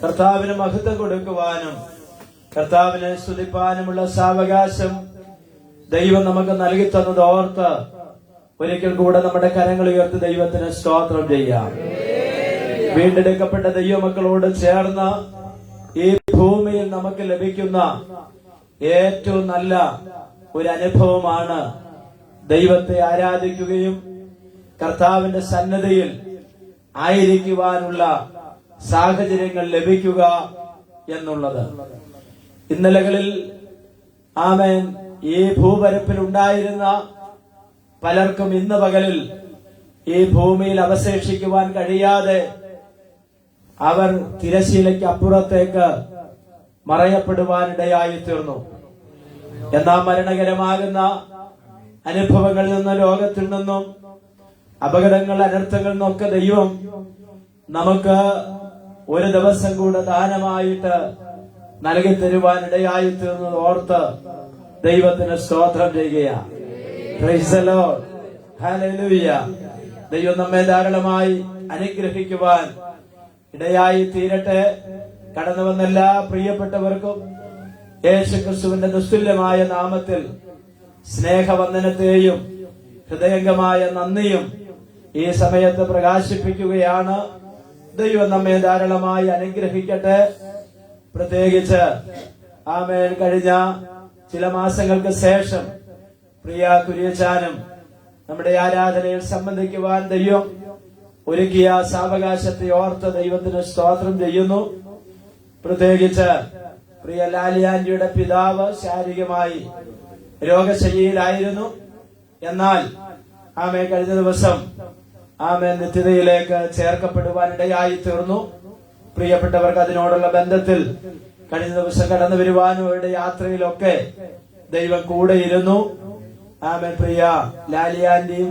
കർത്താവിന് മഹത്വം കൊടുക്കുവാനും കർത്താവിനെ സ്തുതിപ്പാനുമുള്ള സാവകാശം ദൈവം നമുക്ക് നൽകി തന്നത് ഓർത്ത് ഒരിക്കൽ കൂടെ നമ്മുടെ കരങ്ങൾ ഉയർത്തി ദൈവത്തിന് സ്തോത്രം ചെയ്യാം. വീണ്ടെടുക്കപ്പെട്ട ദൈവമക്കളോട് ചേർന്ന് ഈ ഭൂമിയിൽ നമുക്ക് ലഭിക്കുന്ന ഏറ്റവും നല്ല ഒരു അനുഭവമാണ് ദൈവത്തെ ആരാധിക്കുകയും കർത്താവിന്റെ സന്നദ്ധയിൽ ആയിരിക്കുവാനുള്ള സാഹചര്യങ്ങൾ ലഭിക്കുക എന്നുള്ളത്. ഇന്നലകളിൽ ആമേൻ ഈ ഭൂപരപ്പിൽ ഉണ്ടായിരുന്ന പലർക്കും ഇന്ന് പകലിൽ ഈ ഭൂമിയിൽ അവശേഷിക്കുവാൻ കഴിയാതെ അവർ തിരശീലയ്ക്ക് അപ്പുറത്തേക്ക് മറയപ്പെടുവാനിടയായി തീർന്നു. എന്നാൽ മരണകരമാകുന്ന അനുഭവങ്ങളിൽ നിന്ന്, ലോകത്തിൽ നിന്നും, അപകടങ്ങൾ, അനർത്ഥങ്ങളിൽ നിന്നൊക്കെ ദൈവം നമുക്ക് ഒരു ദിവസം കൂടെ ദാനമായിട്ട് നൽകി തരുവാനിടയായി തീർന്നത് ഓർത്ത് ദൈവത്തിന് സ്തോത്രം ചെയ്യുകയാണ്. Price the Lord, hallelujah. ദൈവം നമ്മെ ധാരാളമായി അനുഗ്രഹിക്കുവാൻ ഇടയായി തീരട്ടെ. കടന്നു വന്ന എല്ലാ പ്രിയപ്പെട്ടവർക്കും യേശുക്രിസ്തുവിന്റെ നിസ്തുല്യമായ നാമത്തിൽ സ്നേഹവന്ദനത്തെയും ഹൃദയംഗമായ നന്ദിയും ഈ സമയത്ത് പ്രകാശിപ്പിക്കുകയാണ്. ദൈവം നമ്മെ ധാരാളമായി അനുഗ്രഹിക്കട്ടെ. പ്രത്യേകിച്ച് ആമേൻ കഴിഞ്ഞ ചില മാസങ്ങൾക്ക് ശേഷം പ്രിയ കുര്യച്ചാനും നമ്മുടെ ആരാധനയിൽ സംബന്ധിക്കുവാൻ ദൈവം ഒരുക്കിയ സാവകാശത്തെ ഓർത്ത് ദൈവത്തിന് സ്തോത്രം ചെയ്യുന്നു. പ്രത്യേകിച്ച് പ്രിയ ലാലിയാന്റിയുടെ പിതാവ് ശാരീരികമായി രോഗശയ്യയിലായിരുന്നു. എന്നാൽ ആമേ കഴിഞ്ഞ ദിവസം ആമേ നിത്യതയിലേക്ക് ചേർക്കപ്പെടുവാനിടയായി തീർന്നു. പ്രിയപ്പെട്ടവർക്ക് അതിനോടുള്ള ബന്ധത്തിൽ കഴിഞ്ഞ ദിവസം കടന്നു വരുവാനും അവരുടെ യാത്രയിലൊക്കെ ദൈവം കൂടെയിരുന്നു. ആമേൻ. പ്രിയ ലാലിയാന്റിയും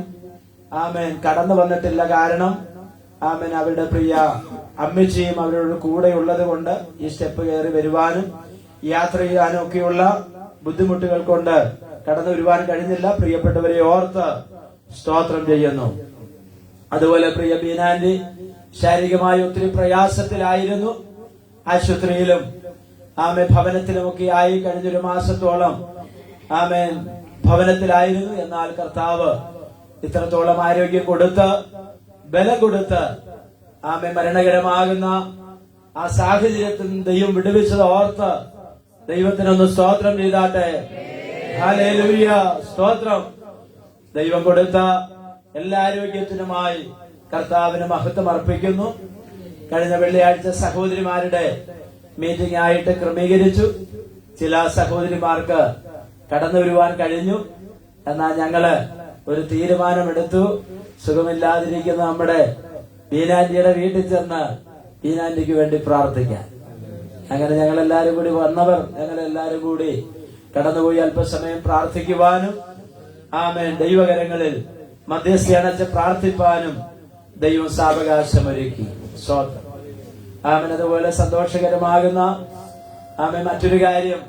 ആമേൻ കടന്നു വന്നിട്ടില്ല. കാരണം ആമേൻ അവരുടെ പ്രിയ അമ്മച്ചിയും അവരോട് കൂടെ ഉള്ളത് കൊണ്ട് ഈ സ്റ്റെപ്പ് കയറി വരുവാനും യാത്ര ചെയ്യാനും ഒക്കെയുള്ള ബുദ്ധിമുട്ടുകൾ കൊണ്ട് കടന്നു വരുവാൻ കഴിഞ്ഞില്ല. പ്രിയപ്പെട്ടവരെ ഓർത്ത് സ്തോത്രം ചെയ്യുന്നു. അതുപോലെ പ്രിയ ബീനാന്റി ശാരീരികമായി ഒത്തിരി പ്രയാസത്തിലായിരുന്നു. ആശുപത്രിയിലും ആമേൻ ഭവനത്തിലുമൊക്കെ ആയി കഴിഞ്ഞൊരു മാസത്തോളം ആമേൻ ഭവനത്തിലായിരുന്നു. എന്നാൽ കർത്താവ് ഇത്രത്തോളം ആരോഗ്യം കൊടുത്ത് ബലം കൊടുത്ത് ആമേൻ മരണകരമാകുന്ന ആ സാഹചര്യത്തിൽ ദൈവം വിടുവിച്ചത് ഓർത്ത് ദൈവത്തിനൊന്ന് സ്തോത്രം ചെയ്താട്ടെ. ഹല്ലേലൂയ, സ്തോത്രം. ദൈവം കൊടുത്ത എല്ലാ ആരോഗ്യത്തിനുമായി കർത്താവിന് മഹത്വം അർപ്പിക്കുന്നു. കഴിഞ്ഞ വെള്ളിയാഴ്ച സഹോദരിമാരുടെ മീറ്റിംഗ് ആയിട്ട് ക്രമീകരിച്ചു. ചില സഹോദരിമാർക്ക് കടന്നു വരുവാൻ കഴിഞ്ഞു. എന്നാൽ ഞങ്ങള് ഒരു തീരുമാനമെടുത്തു. സുഖമില്ലാതിരിക്കുന്ന നമ്മുടെ ബീനാന്റിയുടെ വീട്ടിൽ ചെന്ന് ബീനാന്റിക്ക് വേണ്ടി പ്രാർത്ഥിക്കാൻ. അങ്ങനെ ഞങ്ങളെല്ലാരും കൂടി വന്നവർ ഞങ്ങളെല്ലാരും കൂടി കടന്നുപോയി അല്പസമയം പ്രാർത്ഥിക്കുവാനും ആമേൻ ദൈവകരങ്ങളിൽ മധ്യസ്ഥ അണച്ച് പ്രാർത്ഥിപ്പാനും ദൈവം സാവകാശമൊരുക്കി. സ്തോത്രം. ആമേൻ. അതുപോലെ സന്തോഷകരമാകുന്ന ആമേൻ മറ്റൊരു കാര്യം,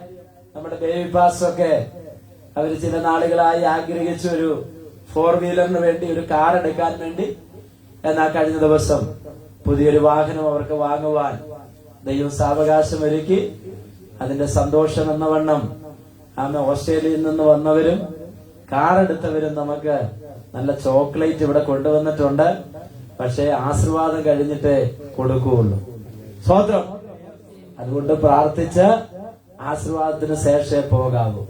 നമ്മുടെ ബേബി പാസ് ഒക്കെ അവർ ചില നാളുകളായി ആഗ്രഹിച്ച ഒരു 4 വീലറിന് വേണ്ടി ഒരു കാർ എടുക്കാൻ വേണ്ടി. എന്നാൽ കഴിഞ്ഞ ദിവസം പുതിയൊരു വാഹനം അവർക്ക് വാങ്ങുവാൻ ദൈവം സാവകാശം ഒരുക്കി. അതിന്റെ സന്തോഷം എന്ന വണ്ണം ആമേൻ ഓസ്ട്രേലിയയിൽ നിന്ന് വന്നവരും കാർ എടുത്തവരും നമുക്ക് നല്ല ചോക്ലേറ്റ് ഇവിടെ കൊണ്ടുവന്നിട്ടുണ്ട്. പക്ഷേ ആശീർവാദം കഴിഞ്ഞിട്ടേ കൊടുക്കുകയുള്ളൂ. സ്തോത്രം. അതുകൊണ്ട് പ്രാർത്ഥിച്ച് ആശീർവാദത്തിന് ശേഷമേ പോകാവൂ.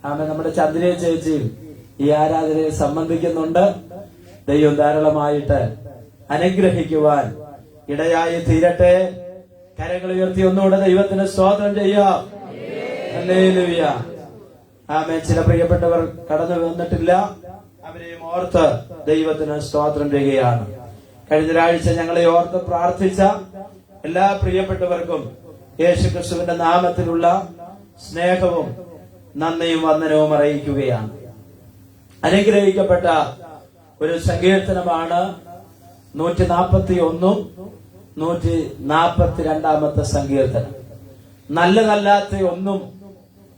ആമേൻ. നമ്മുടെ ചന്ദ്രയെ ചേച്ചിയും ഈ ആരാധനയിൽ സംബന്ധിക്കുന്നുണ്ട്. ദൈവം ധാരാളമായിട്ട് അനുഗ്രഹിക്കുവാൻ ഇടയായി തീരട്ടെ. കരങ്ങൾ ഉയർത്തി ഒന്നുകൂടെ ദൈവത്തിന് സ്തോത്രം ചെയ്യാം. ഹല്ലേലൂയ. ആമേൻ. ചില പ്രിയപ്പെട്ടവർ കടന്നു വന്നിട്ടില്ല. അവരെയും ഓർത്ത് ദൈവത്തിന് സ്തോത്രം ചെയ്യുകയാണ്. കഴിഞ്ഞ ഒരാഴ്ച ഞങ്ങളെ ഓർത്ത് പ്രാർത്ഥിച്ച എല്ലാ പ്രിയപ്പെട്ടവർക്കും യേശുക്രിസ്തുവിന്റെ നാമത്തിലുള്ള സ്നേഹവും നന്ദിയും വന്ദനവും അറിയിക്കുകയാണ്. അനുഗ്രഹിക്കപ്പെട്ട ഒരു സങ്കീർത്തനമാണ് 141 142 സങ്കീർത്തനം. നല്ലതല്ലാത്ത ഒന്നും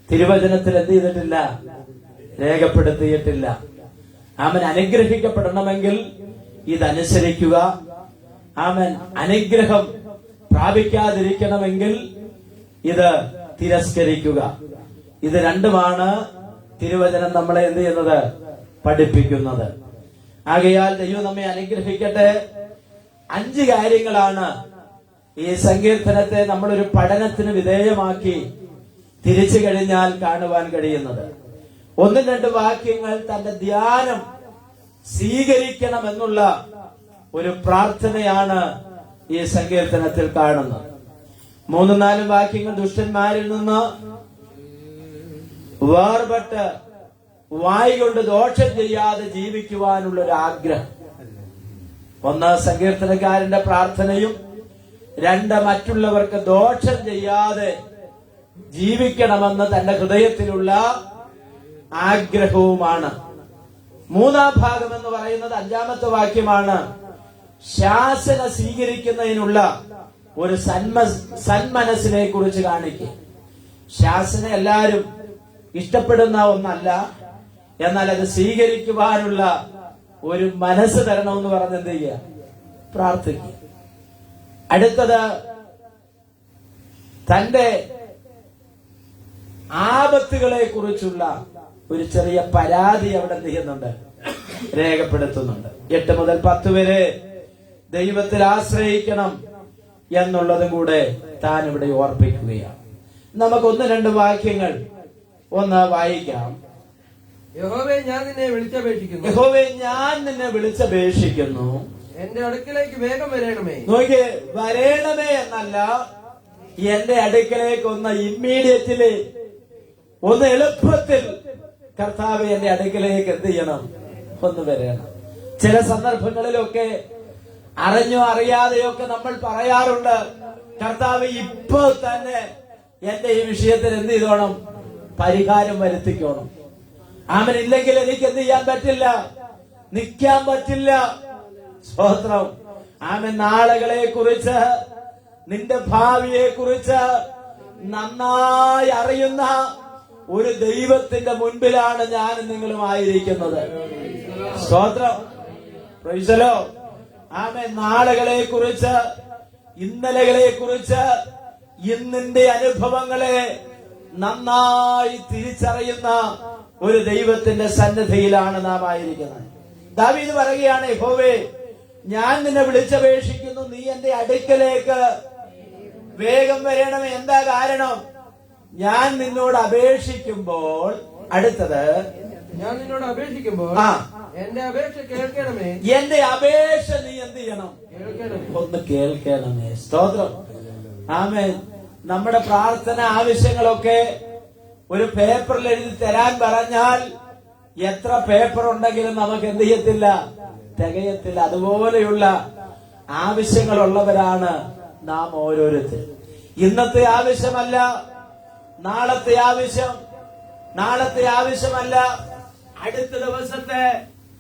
തിരുവചനത്തിൽ എന്ത് ചെയ്തിട്ടില്ല, രേഖപ്പെടുത്തിയിട്ടില്ല. അവൻ അനുഗ്രഹിക്കപ്പെടണമെങ്കിൽ ഇതനുസരിക്കുക. അവൻ അനുഗ്രഹം പ്രാപിക്കാതിരിക്കണമെങ്കിൽ ഇത് തിരസ്കരിക്കുക. ഇത് രണ്ടുമാണ് തിരുവചനം നമ്മളെ എന്ത് ചെയ്യുന്നത്? പഠിപ്പിക്കുന്നത്. ആകയാൽ ദൈവം നമ്മെ അനുഗ്രഹിക്കട്ടെ. 5 കാര്യങ്ങളാണ് ഈ സങ്കീർത്തനത്തെ നമ്മളൊരു പഠനത്തിന് വിധേയമാക്കി തിരിച്ചു കഴിഞ്ഞാൽ കാണുവാൻ കഴിയുന്നത്. 1-2 വാക്യങ്ങൾ തന്റെ ധ്യാനം സ്വീകരിക്കണമെന്നുള്ള ഒരു പ്രാർത്ഥനയാണ് ഈ സങ്കീർത്തനത്തിൽ കാണുന്നത്. 3-4 വാക്യങ്ങൾ ദുഷ്ടന്മാരിൽ നിന്ന് വേർപെട്ട് വായി കൊണ്ട് ദോഷം ചെയ്യാതെ ജീവിക്കുവാനുള്ള ഒരു ആഗ്രഹം. 1 സങ്കീർത്തനക്കാരന്റെ പ്രാർത്ഥനയും 2 മറ്റുള്ളവർക്ക് ദോഷം ചെയ്യാതെ ജീവിക്കണമെന്ന് തന്റെ ഹൃദയത്തിലുള്ള ആഗ്രഹവുമാണ്. 3-ാം ഭാഗം എന്ന് പറയുന്നത് 5-ാമത്തെ വാക്യമാണ്. ശാസന സ്വീകരിക്കുന്നതിനുള്ള ഒരു സന്മനസ്സിനെ കുറിച്ച് കാണിക്കുക. ശാസന എല്ലാവരും ഇഷ്ടപ്പെടുന്ന ഒന്നല്ല, എന്നാൽ അത് സ്വീകരിക്കുവാനുള്ള ഒരു മനസ്സ് തരണമെന്ന് പറഞ്ഞ് എന്ത് ചെയ്യുക? പ്രാർത്ഥിക്കുക. അടുത്തത് തന്റെ ആപത്തുകളെ കുറിച്ചുള്ള ഒരു ചെറിയ പരാതി അവിടെ എന്ത് ചെയ്യുന്നുണ്ട്? രേഖപ്പെടുത്തുന്നുണ്ട്. 8 മുതൽ 10 വരെ ദൈവത്തിൽ ആശ്രയിക്കണം എന്നുള്ളതും കൂടെ താൻ ഇവിടെ ഓർപ്പിക്കുകയാണ്. നമുക്ക് 1-2 വാക്യങ്ങൾ ഒന്ന് വായിക്കാം. യഹോവേ, ഞാൻ നിന്നെ വിളിച്ചപേക്ഷിക്കുന്നു. യഹോവേ, ഞാൻ നിന്നെ വിളിച്ചപേക്ഷിക്കുന്നു. എന്റെ അടുക്കലേക്ക് വേഗം വരണമേ. നോക്കിയേ, വരേണമേ എന്നല്ല, എന്റെ അടുക്കലേക്ക് ഒന്ന് ഇമ്മീഡിയറ്റ്ലി, ഒന്ന് എളുപ്പത്തിൽ കർത്താവ് എന്റെ അടുക്കലേക്ക് എന്ത് ചെയ്യണം? ഒന്ന് വരണം. ചില സന്ദർഭങ്ങളിലൊക്കെ അറിഞ്ഞോ അറിയാതെയോ ഒക്കെ നമ്മൾ പറയാറുണ്ട്, കർത്താവ് ഇപ്പൊ തന്നെ എന്റെ ഈ വിഷയത്തിൽ എന്ത് ചെയ്തോണം? പരിഹാരം വരുത്തിക്കോണം. ആമനില്ലെങ്കിൽ എനിക്ക് എന്ത് ചെയ്യാൻ പറ്റില്ല? നിൽക്കാൻ പറ്റില്ല. സ്തോത്രം. ആമൻ. നാളുകളെ കുറിച്ച്, നിന്റെ ഭാവിയെ കുറിച്ച് നന്നായി അറിയുന്ന ഒരു ദൈവത്തിന്റെ മുൻപിലാണ് ഞാനും നിങ്ങളും ആയിരിക്കുന്നത്. സ്തോത്രം. Praise the Lord. ആമേൻ. നാളുകളെ കുറിച്ച്, ഇന്നലകളെ കുറിച്ച്, ഇന്നിന്റെ അനുഭവങ്ങളെ നന്നായി തിരിച്ചറിയുന്ന ഒരു ദൈവത്തിന്റെ സന്നിധിയിലാണ് നാം ആയിരിക്കുന്നത്. ദാവീദ് പറയുകയാണ്, യഹോവേ, ഞാൻ നിന്നെ വിളിച്ചപേക്ഷിക്കുന്നു, നീ എന്റെ അടുക്കലേക്ക് വേഗം വരണമേ. എന്താ കാരണം? ഞാൻ നിന്നോട് അപേക്ഷിക്കുമ്പോൾ, അടുത്തത് ഞാൻ നിന്നോട് അപേക്ഷിക്കുമ്പോൾ എന്റെ അപേക്ഷ കേൾക്കണമേ. എന്റെ അപേക്ഷ നീ എന്ത് ചെയ്യണം? ഒന്ന് കേൾക്കണമേ. സ്തോത്രം. ആമേൻ. നമ്മുടെ പ്രാർത്ഥന ആവശ്യങ്ങളൊക്കെ ഒരു പേപ്പറിൽ എഴുതി തരാൻ പറഞ്ഞാൽ എത്ര പേപ്പർ ഉണ്ടെങ്കിലും നമുക്ക് എന്ത് ചെയ്യത്തില്ല? തികയത്തില്ല. അതുപോലെയുള്ള ആവശ്യങ്ങളുള്ളവരാണ് നാം ഓരോരുത്തരും. ഇന്നത്തെ ആവശ്യമല്ല നാളത്തെ ആവശ്യം, നാളത്തെ ആവശ്യമല്ല അടുത്ത ദിവസത്തെ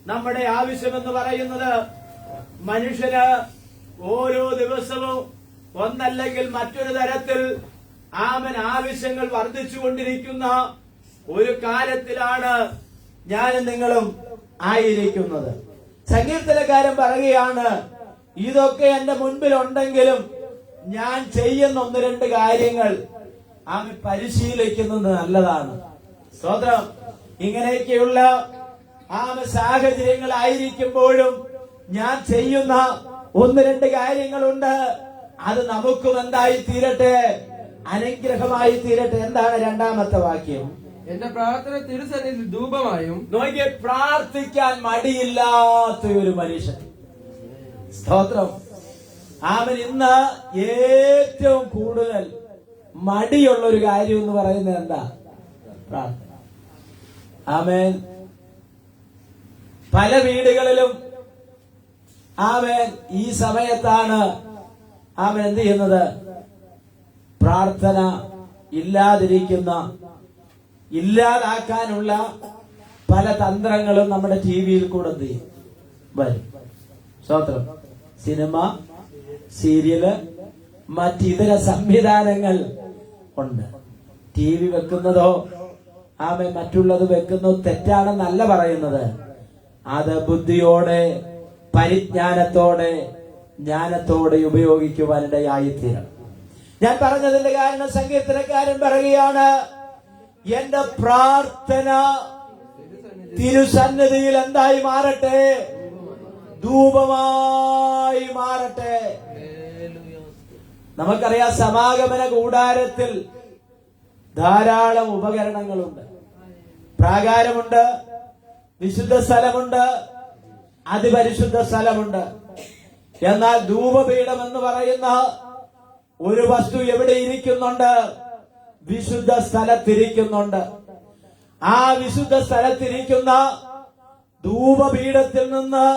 നമ്മുടെ ആവശ്യം എന്ന് പറയുന്നത്. മനുഷ്യന് ഓരോ ദിവസവും ഒന്നല്ലെങ്കിൽ മറ്റൊരു തരത്തിൽ ആമൻ ആവശ്യങ്ങൾ വർദ്ധിച്ചുകൊണ്ടിരിക്കുന്ന ഒരു കാലത്തിലാണ് ഞാനും നിങ്ങളും ആയിരിക്കുന്നത്. സങ്കീർത്തനക്കാരൻ പറയുകയാണ്, ഇതൊക്കെ എന്റെ മുൻപിൽ ഉണ്ടെങ്കിലും ഞാൻ ചെയ്യുന്ന 1-2 കാര്യങ്ങൾ ആമൻ പരിശീലിക്കുന്നത് നല്ലതാണ്. സ്തോത്രം. ഇങ്ങനെയൊക്കെയുള്ള സാഹചര്യങ്ങളായിരിക്കുമ്പോഴും ഞാൻ ചെയ്യുന്ന 1-2 കാര്യങ്ങളുണ്ട്. അത് നമുക്കും എന്തായി തീരട്ടെ? അനുഗ്രഹമായി തീരട്ടെ. എന്താണ് 2-ാമത്തെ വാക്യം? എന്റെ പ്രാർത്ഥന തിരുസന്നിധി ധൂപമായും. നോക്കിയ പ്രാർത്ഥിക്കാൻ മടിയില്ലാത്ത ഒരു മനുഷ്യൻ. സ്തോത്രം. അവൻ ഇന്ന് ഏറ്റവും കൂടുതൽ മടിയുള്ള ഒരു കാര്യം എന്ന് പറയുന്നത് എന്താ? പ്രാർത്ഥന. ആമേൻ. പല വീടുകളിലും ആമേൻ ഈ സമയത്താണ് ആമേൻ എന്ത് ചെയ്യുന്നത്? പ്രാർത്ഥന ഇല്ലാതാക്കാനുള്ള പല തന്ത്രങ്ങളും നമ്മുടെ ടിവിയിൽ കൂടെ എന്ത് ചെയ്യും? വരും. സ്തോത്രം. സിനിമ, സീരിയല്, മറ്റിതര സംവിധാനങ്ങൾ ഉണ്ട്. TV വെക്കുന്നതോ ആമേൻ മറ്റുള്ളത് വെക്കുന്നതോ തെറ്റാണെന്നല്ല പറയുന്നത്. അത് ബുദ്ധിയോടെ, പരിജ്ഞാനത്തോടെ ജ്ഞാനത്തോടെ ഉപയോഗിക്കുവാനിടയായിത്തീരണം. ഞാൻ പറഞ്ഞതിന്റെ കാരണം സങ്കീർത്തനക്കാരൻ പറയുകയാണ്, എന്റെ പ്രാർത്ഥന തിരുസന്നിധിയിൽ എന്തായി മാറട്ടെ? ധൂപമായി മാറട്ടെ. നമുക്കറിയാം, സമാഗമന കൂടാരത്തിൽ ധാരാളം ഉപകരണങ്ങളുണ്ട്. പ്രാകാരമുണ്ട്, വിശുദ്ധ സ്ഥലമുണ്ട്, അതിപരിശുദ്ധ സ്ഥലമുണ്ട്. എന്നാൽ ധൂപപീഠം എന്ന് പറയുന്ന ഒരു വസ്തു എവിടെ ഇരിക്കുന്നുണ്ട്? വിശുദ്ധ സ്ഥലത്തിരിക്കുന്നുണ്ട്. ആ വിശുദ്ധ സ്ഥലത്തിരിക്കുന്ന ധൂപപീഠത്തിൽ നിന്ന്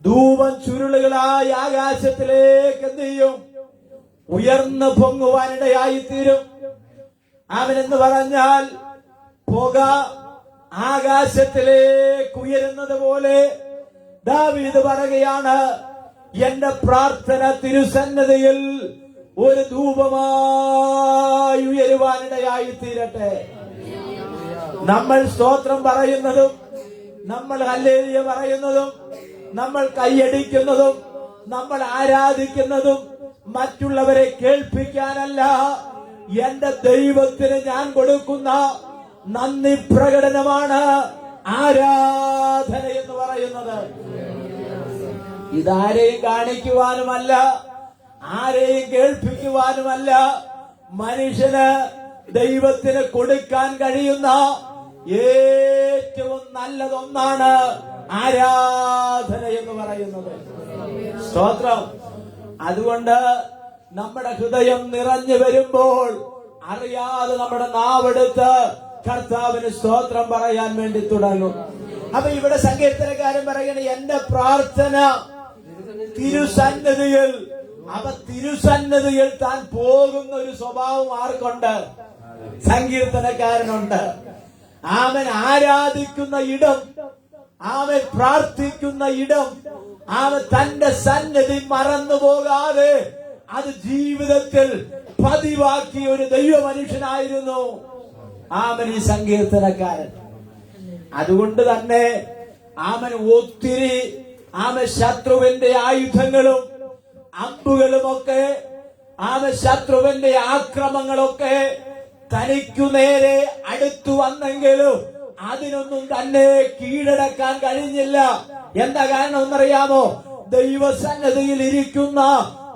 ധൂപം ചുരുളുകളായി ആകാശത്തിലേക്ക് എന്ത് ചെയ്യും? ഉയർന്നു പൊങ്ങുവാനിടയായിത്തീരും. അവനെന്ന് പറഞ്ഞാൽ പുക ആകാശത്തിലേക്ക് ഉയരുന്നത് പോലെ ദാവീദ് പറയുകയാണ്, എന്റെ പ്രാർത്ഥന തിരുസന്നിധിയിൽ ഒരു ധൂപമായി ഉയരുവാനിടയായിത്തീരട്ടെ. നമ്മൾ സ്തോത്രം പറയുന്നതും, നമ്മൾ ഹല്ലേലൂയ പറയുന്നതും, നമ്മൾ കൈയടിക്കുന്നതും, നമ്മൾ ആരാധിക്കുന്നതും മറ്റുള്ളവരെ കേൾപ്പിക്കാനല്ല, എന്റെ ദൈവത്തിന് ഞാൻ കൊടുക്കുന്ന നന്ദി പ്രകടനമാണ് ആരാധന എന്ന് പറയുന്നത്. ഇതാരെയും കാണിക്കുവാനുമല്ല, ആരെയും കേൾപ്പിക്കുവാനുമല്ല. മനുഷ്യന് ദൈവത്തിന് കൊടുക്കാൻ കഴിയുന്ന ഏറ്റവും നല്ലതൊന്നാണ് ആരാധന എന്ന് പറയുന്നത്. സ്തോത്രം. അതുകൊണ്ട് നമ്മുടെ ഹൃദയം നിറഞ്ഞു വരുമ്പോൾ അറിയാതെ നമ്മുടെ നാവെടുത്ത് കർത്താവിന് സ്തോത്രം പറയാൻ വേണ്ടി തുടങ്ങും. അപ്പൊ ഇവിടെ സങ്കീർത്തനക്കാരൻ പറയണ, എന്റെ പ്രാർത്ഥന തിരുസന്നിധിയിൽ. അപ്പൊ തിരുസന്നിധിയിൽ താൻ പോകുന്ന ഒരു സ്വഭാവം ആർക്കുണ്ട്? സങ്കീർത്തനക്കാരനുണ്ട്. അവൻ ആരാധിക്കുന്ന ഇടം, അവൻ പ്രാർത്ഥിക്കുന്ന ഇടം, അവൻ തന്റെ സന്നിധി മറന്നു പോകാതെ അത് ജീവിതത്തിൽ പതിവാക്കിയ ഒരു ദൈവ മനുഷ്യനായിരുന്നു അവൻ, ഈ സങ്കീർത്തനക്കാരൻ. അതുകൊണ്ട് തന്നെ അവൻ ഒത്തിരി ശത്രുവിന്റെ ആയുധങ്ങളും അമ്പുകളുമൊക്കെ, ശത്രുവിന്റെ ആക്രമങ്ങളൊക്കെ തനിക്കു നേരെ അടുത്തു വന്നെങ്കിലും അതിനൊന്നും തന്നെ കീഴടക്കാൻ കഴിഞ്ഞില്ല. എന്താ കാരണം എന്നറിയാമോ? ദൈവസന്നിധിയിൽ ഇരിക്കുന്ന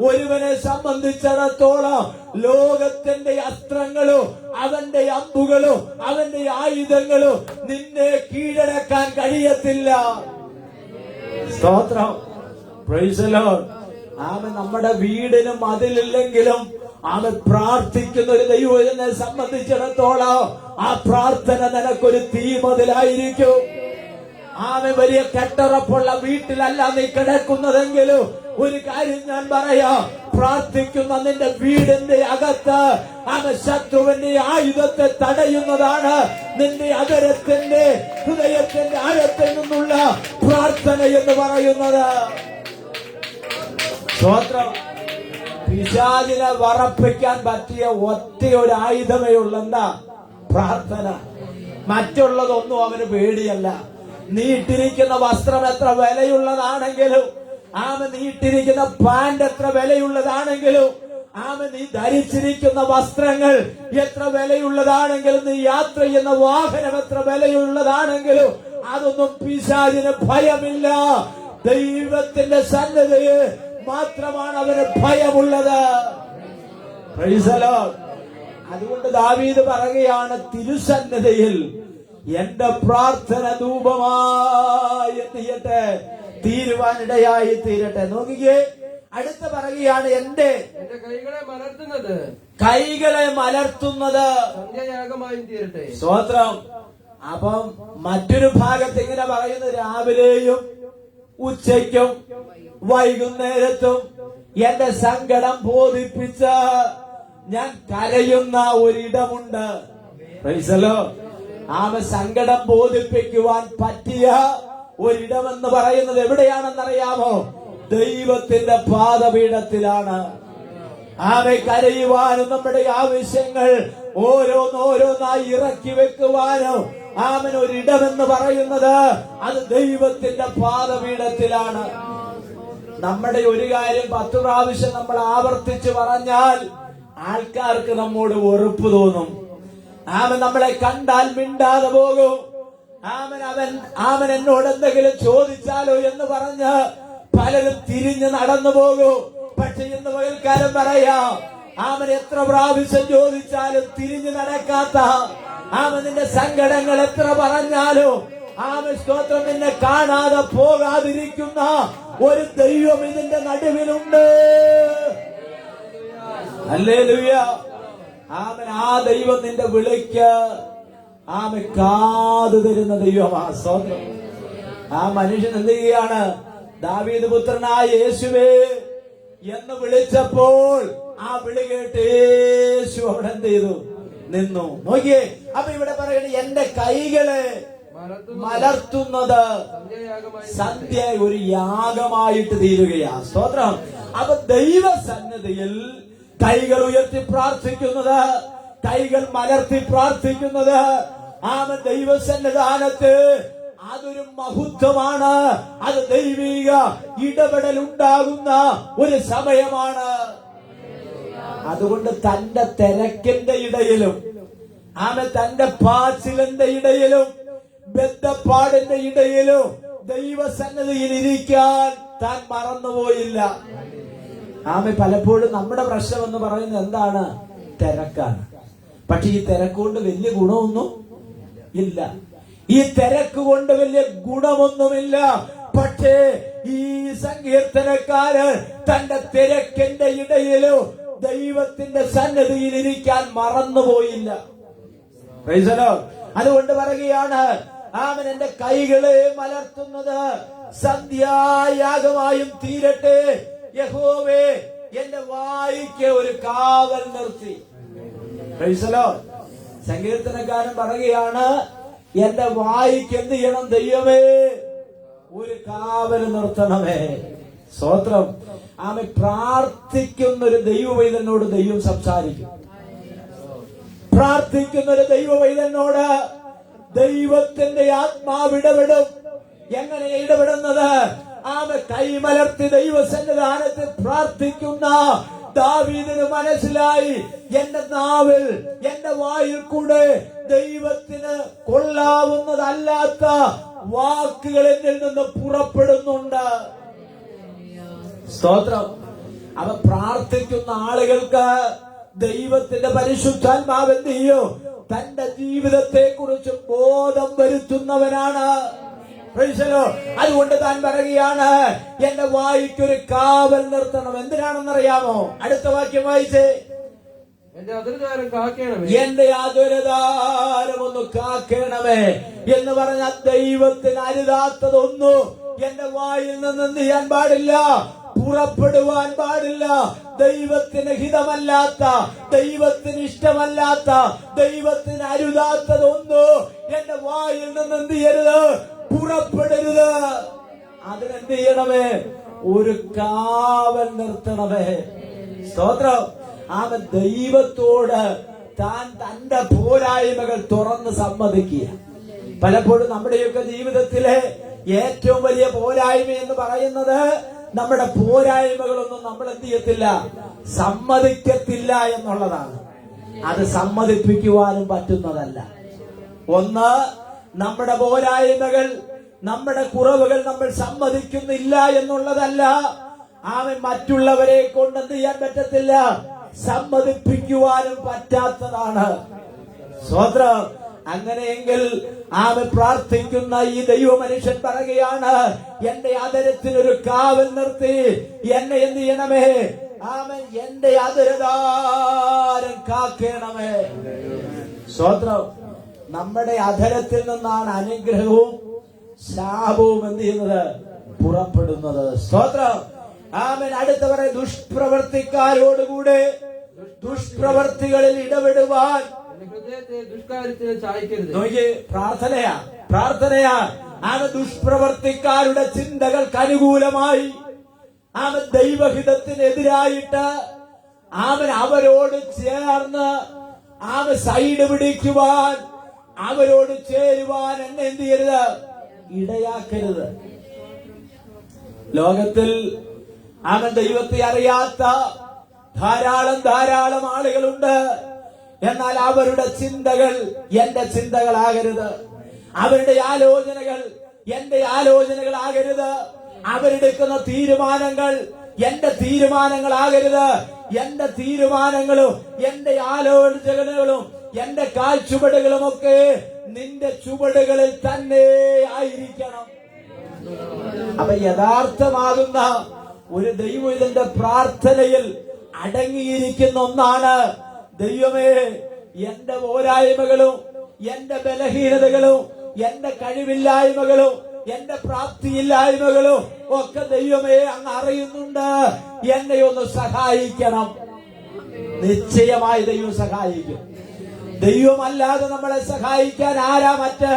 ഒരുവനെ സംബന്ധിച്ചിടത്തോളം ലോകത്തിന്റെ അസ്ത്രങ്ങളും അവന്റെ അമ്പുകളും അവന്റെ ആയുധങ്ങളും നിന്നെ കീഴടക്കാൻ കഴിയത്തില്ല. സ്തോത്രം. Praise the Lord. അവൻ നമ്മുടെ വീടിനും അതിലില്ലെങ്കിലും അവൻ പ്രാർത്ഥിക്കുന്ന ഒരു ദൈവത്തിനെ സംബന്ധിച്ചിടത്തോളം ആ പ്രാർത്ഥന നിനക്കൊരു തീമതിലായിരിക്കും. അവൻ വലിയ കെട്ടുറപ്പുള്ള വീട്ടിലല്ല നീ കിടക്കുന്നതെങ്കിലും ഒരു കാര്യം ഞാൻ പറയാം, പ്രാർത്ഥിക്കുന്ന നിന്റെ വീടിന്റെ അകത്ത് അവൻ ശത്രുവിന്റെ ആയുധത്തെ തടയുന്നതാണ് നിന്റെ അകരത്തിന്റെ ഹൃദയത്തിന്റെ ആഴത്തിൽ നിന്നുള്ള പ്രാർത്ഥന എന്ന് പറയുന്നത്. സ്തോത്രം. പിശാചിനെ വറപ്പിക്കാൻ പറ്റിയ ഒറ്റ ഒരു ആയുധമേ ഉള്ളൂ. എന്താ? പ്രാർത്ഥന. മറ്റുള്ളതൊന്നും അവന് പേടിയല്ല. നീട്ടിരിക്കുന്ന വസ്ത്രം എത്ര വിലയുള്ളതാണെങ്കിലും, നീട്ടിരിക്കുന്ന പാന്റ് എത്ര വിലയുള്ളതാണെങ്കിലും, നീ ധരിച്ചിരിക്കുന്ന വസ്ത്രങ്ങൾ എത്ര വിലയുള്ളതാണെങ്കിലും, നീ യാത്ര ചെയ്യുന്ന വാഹനം എത്ര വിലയുള്ളതാണെങ്കിലും അതൊന്നും പിശാചിന് ഭയമില്ല. ദൈവത്തിന്റെ സന്നിധിയിൽ മാത്രമാണ് അവന് ഭയമുള്ളത്. Price the Lord. അതുകൊണ്ട് ദാവീദ് പറയുകയാണ്, തിരുസന്നിധിയിൽ എന്റെ പ്രാർത്ഥന ധൂപമായി എത്തിയട്ടെ, തീരുവാനിടയായി തീരട്ടെ. നോക്കിക്കേ, അടുത്ത പറയുകയാണ്, എന്റെ കൈകളെ മലർത്തുന്നത് സന്ധ്യായാഗമായി തീരട്ടെ. സ്തോത്രം. അപ്പം മറ്റൊരു ഭാഗത്ത് ഇങ്ങനെ പറയുന്നു, രാവിലെയും ഉച്ചയ്ക്കും വൈകുന്നേരത്തും എന്റെ സങ്കടം ബോധിപ്പിച്ച് ഞാൻ കരയുന്ന ഒരിടമുണ്ട്. Price the Lord. സങ്കടം ബോധിപ്പിക്കുവാൻ പറ്റിയ ഒരിടമെന്ന് പറയുന്നത് എവിടെയാണെന്നറിയാമോ? ദൈവത്തിന്റെ പാദപീഠത്തിലാണ്. കരയുവാനും നമ്മുടെ ആവശ്യങ്ങൾ ഓരോന്നോരോന്നായി ഇറക്കി വെക്കുവാനും ഒരിടമെന്ന് പറയുന്നത് അത് ദൈവത്തിന്റെ പാദപീഠത്തിലാണ്. നമ്മുടെ ഒരു കാര്യം 10 പ്രാവശ്യം നമ്മൾ ആവർത്തിച്ച് പറഞ്ഞാൽ ആൾക്കാർക്ക് നമ്മോട് വെറുപ്പ് തോന്നും. അവൻ നമ്മളെ കണ്ടാൽ മിണ്ടാതെ പോകും. അവൻ എന്നോട് എന്തെങ്കിലും ചോദിച്ചാലോ എന്ന് പറഞ്ഞ് പലരും തിരിഞ്ഞ് നടന്നു പോകും. പക്ഷെ ഇന്ന് പകൽക്കാലം പറയാം, അവൻ എത്ര പ്രാവശ്യം ചോദിച്ചാലും തിരിഞ്ഞു നടക്കാത്ത, നിന്റെ സങ്കടങ്ങൾ എത്ര പറഞ്ഞാലും സ്തോത്രം നിന്നെ കാണാതെ പോകാതിരിക്കുന്ന ഒരു ദൈവം ഇതിന്റെ നടുവിലുണ്ട്. ഹല്ലേലൂയ. ആ ദൈവം നിന്റെ വിളിക്ക് കാതു തരുന്ന ദൈവമാ. സ്തോത്രം. ആ മനുഷ്യൻ എന്ത് ചെയ്യുകയാണ്? ദാവീദ് പുത്രനായ യേശുവേ എന്ന് വിളിച്ചപ്പോൾ ആ വിളി കേട്ട് യേശു അവിടെ എന്ത് ചെയ്തു? നിന്നു. നോക്കിയേ, അപ്പൊ ഇവിടെ പറയണ എന്റെ കൈകള് മലർത്തുന്നത് സന്ധ്യ ഒരു യാഗമായിട്ട് തീരുകയാ. സ്തോത്രം. അപ്പൊ ദൈവസന്നിധിയിൽ കൈകൾ ഉയർത്തി പ്രാർത്ഥിക്കുന്നത്, കൈകൾ മലർത്തി പ്രാർത്ഥിക്കുന്നത്, ദൈവസന്നിധാനത്ത് അതൊരു മഹത്വമാണ്. അത് ദൈവിക ഇടപെടൽ ഉണ്ടാകുന്ന ഒരു സമയമാണ്. അതുകൊണ്ട് തന്റെ തിരക്കിന്റെ ഇടയിലും തന്റെ പാച്ചിലിന്റെ ഇടയിലും ബദ്ധപ്പാടിന്റെ ഇടയിലും ദൈവസന്നിധിയിൽ ഇരിക്കാൻ താൻ മറന്നുപോയില്ല. പലപ്പോഴും നമ്മുടെ പ്രശ്നം എന്ന് പറയുന്നത് എന്താണ്? തിരക്കാണ്. പക്ഷെ ഈ തിരക്കുകൊണ്ട് വലിയ ഗുണമൊന്നും ഇല്ല. ഈ തിരക്ക് കൊണ്ട് വലിയ ഗുണമൊന്നുമില്ല. പക്ഷേ ഈ സങ്കീർത്തനക്കാരൻ തന്റെ തിരക്കിന്റെ ഇടയിലും ദൈവത്തിന്റെ സന്നിധിയിൽ ഇരിക്കാൻ മറന്നുപോയില്ല. അതുകൊണ്ട് പറയുകയാണ്, അവൻ എന്റെ കൈകളെ മലർത്തുന്നത് സന്ധ്യായാഗമായും തീരട്ടെ. യഹോവേ എന്റെ വായ്ക്ക് ഒരു കാവൽ നിർത്തി. സങ്കീർത്തനക്കാരൻ പറയുകയാണ്, എന്റെ വായ്ക്ക് എന്ത് ചെയ്യണം? ദൈവമേ ഒരു കാവൽ നിർത്തണമേ. സ്തോത്രം. പ്രാർത്ഥിക്കുന്ന ഒരു ദൈവവൈദ്യനോട് ദൈവം സംസാരിക്കും. പ്രാർത്ഥിക്കുന്ന ഒരു ദൈവവൈദ്യനോട് ദൈവത്തിന്റെ ആത്മാവ് ഇടപെടും. എങ്ങനെ ഇടപെടുന്നത്? കൈമലർത്തി ദൈവസന്നിധാനത്തിൽ പ്രാർത്ഥിക്കുന്ന ദാവീദിന് മനസ്സിലായി, എന്റെ നാവിൽ, എന്റെ വായിൽ കൂടെ ദൈവത്തിന് കൊള്ളാവുന്നതല്ലാത്ത വാക്കുകൾ എന്നിൽ നിന്ന് പുറപ്പെടുന്നുണ്ട്. സ്തോത്രം. അവ പ്രാർത്ഥിക്കുന്ന ആളുകൾക്ക് ദൈവത്തിന്റെ പരിശുദ്ധാത്മാവ് എന്ത് ചെയ്യും? തന്റെ ജീവിതത്തെ കുറിച്ച് ബോധം വരുത്തുന്നവനാണ്. അതുകൊണ്ട് താൻ പറയുകയാണ്, എന്റെ വായ്ക്കൊരു കാവൽ നിർത്തണം. എന്തിനാണെന്നറിയാമോ? അടുത്ത വാക്യം വായിച്ചേ. എന്റെ അതിർദ്വാരം കാക്കണമേ, എന്റെ അതിർദ്വാരം ഒന്ന് കാക്കണമേ എന്ന് പറഞ്ഞ ദൈവത്തിന് അരുതാത്തതൊന്നും എന്റെ വായിൽ നിന്ന് എന്ത് ചെയ്യാൻ പാടില്ല? പുറപ്പെടുവാൻ പാടില്ല. ദൈവത്തിന് ഹിതമല്ലാത്ത, ദൈവത്തിന് ഇഷ്ടമല്ലാത്ത, ദൈവത്തിന് അരുതാത്തതൊന്നും എന്റെ വായിൽ നിന്ന് എന്ത് ചെയ്യരുത്? പുറപ്പെടരുത്. അതിനെന്ത് ചെയ്യണമേ? ഒരു കാവൽ നിർത്തണമേ. സ്തോത്രം. അവൻ ദൈവത്തോട് താൻ തന്റെ പോരായ്മകൾ തുറന്ന് സമ്മതിക്കുക. പലപ്പോഴും നമ്മുടെയൊക്കെ ജീവിതത്തിലെ ഏറ്റവും വലിയ പോരായ്മ എന്ന് പറയുന്നത് നമ്മുടെ പോരായ്മകളൊന്നും നമ്മൾ എന്ത് ചെയ്യത്തില്ല? സമ്മതിക്കത്തില്ല എന്നുള്ളതാണ്. അത് സമ്മതിപ്പിക്കുവാനും പറ്റുന്നതല്ല. ഒന്ന്, നമ്മുടെ പോരായ്മകൾ, നമ്മുടെ കുറവുകൾ നമ്മൾ സമ്മതിക്കുന്നില്ല എന്നുള്ളതല്ല. മറ്റുള്ളവരെ കൊണ്ട് എന്ത് ചെയ്യാൻ പറ്റത്തില്ല? സമ്മതിപ്പിക്കുവാനും പറ്റാത്തതാണ്. സ്വതന്ത്രം. അങ്ങനെയെങ്കിൽ പ്രാർത്ഥിക്കുന്ന ഈ ദൈവ മനുഷ്യൻ പറയുകയാണ്, എന്റെ ആദരത്തിനൊരു കാവൽ നിർത്തി എന്നെ എന്ത് ചെയ്യണമേ? എന്റെ ആദരദാരം കാക്കണമേ. സ്വതന്ത്രം. നമ്മുടെ അധരത്തിൽ നിന്നാണ് അനുഗ്രഹവും ശാപവും എന്ത് ചെയ്യുന്നത്? പുറപ്പെടുന്നത്. സ്തോത്രം. അടുത്ത പറയ, ദുഷ്പ്രവർത്തിക്കാരോടുകൂടെ ദുഷ്പ്രവർത്തികളിൽ ഇടപെടുവാൻ പ്രാർത്ഥനയാ. ദുഷ്പ്രവർത്തിക്കാരുടെ ചിന്തകൾക്ക് അനുകൂലമായി ദൈവഹിതത്തിനെതിരായിട്ട് അവരോട് ചേർന്ന് സൈഡ് പിടിക്കുവാൻ, അവരോട് ചേരുവാൻ എന്നെ എന്ത് ചെയ്യരുത്? ഇടയാക്കരുത്. ലോകത്തിൽ അവൻ ദൈവത്തെ അറിയാത്ത ധാരാളം ആളുകളുണ്ട്. എന്നാൽ അവരുടെ ചിന്തകൾ എന്റെ ചിന്തകളാകരുത്, അവരുടെ ആലോചനകൾ എന്റെ ആലോചനകളാകരുത്, അവരെടുക്കുന്ന തീരുമാനങ്ങൾ എന്റെ തീരുമാനങ്ങളാകരുത്. എന്റെ തീരുമാനങ്ങളും എന്റെ ആലോചനകളും എന്റെ കാൽച്ചുവടുകളും ഒക്കെ നിന്റെ ചുവടുകളിൽ തന്നെ ആയിരിക്കണം. അപ്പൊ യഥാർത്ഥമാകുന്ന ഒരു ദൈവത്തിന്റെ പ്രാർത്ഥനയിൽ അടങ്ങിയിരിക്കുന്ന ഒന്നാണ്, ദൈവമേ എന്റെ പോരായ്മകളും എന്റെ ബലഹീനതകളും എന്റെ കഴിവില്ലായ്മകളും എന്റെ പ്രാപ്തിയില്ലായ്മകളും ഒക്കെ ദൈവമേ അങ്ങ് അറിയുന്നുണ്ട്, എന്നെ ഒന്ന് സഹായിക്കണം. നിശ്ചയമായി ദൈവം സഹായിക്കും. ദൈവമല്ലാതെ നമ്മളെ സഹായിക്കാൻ ആരാ മറ്റ്?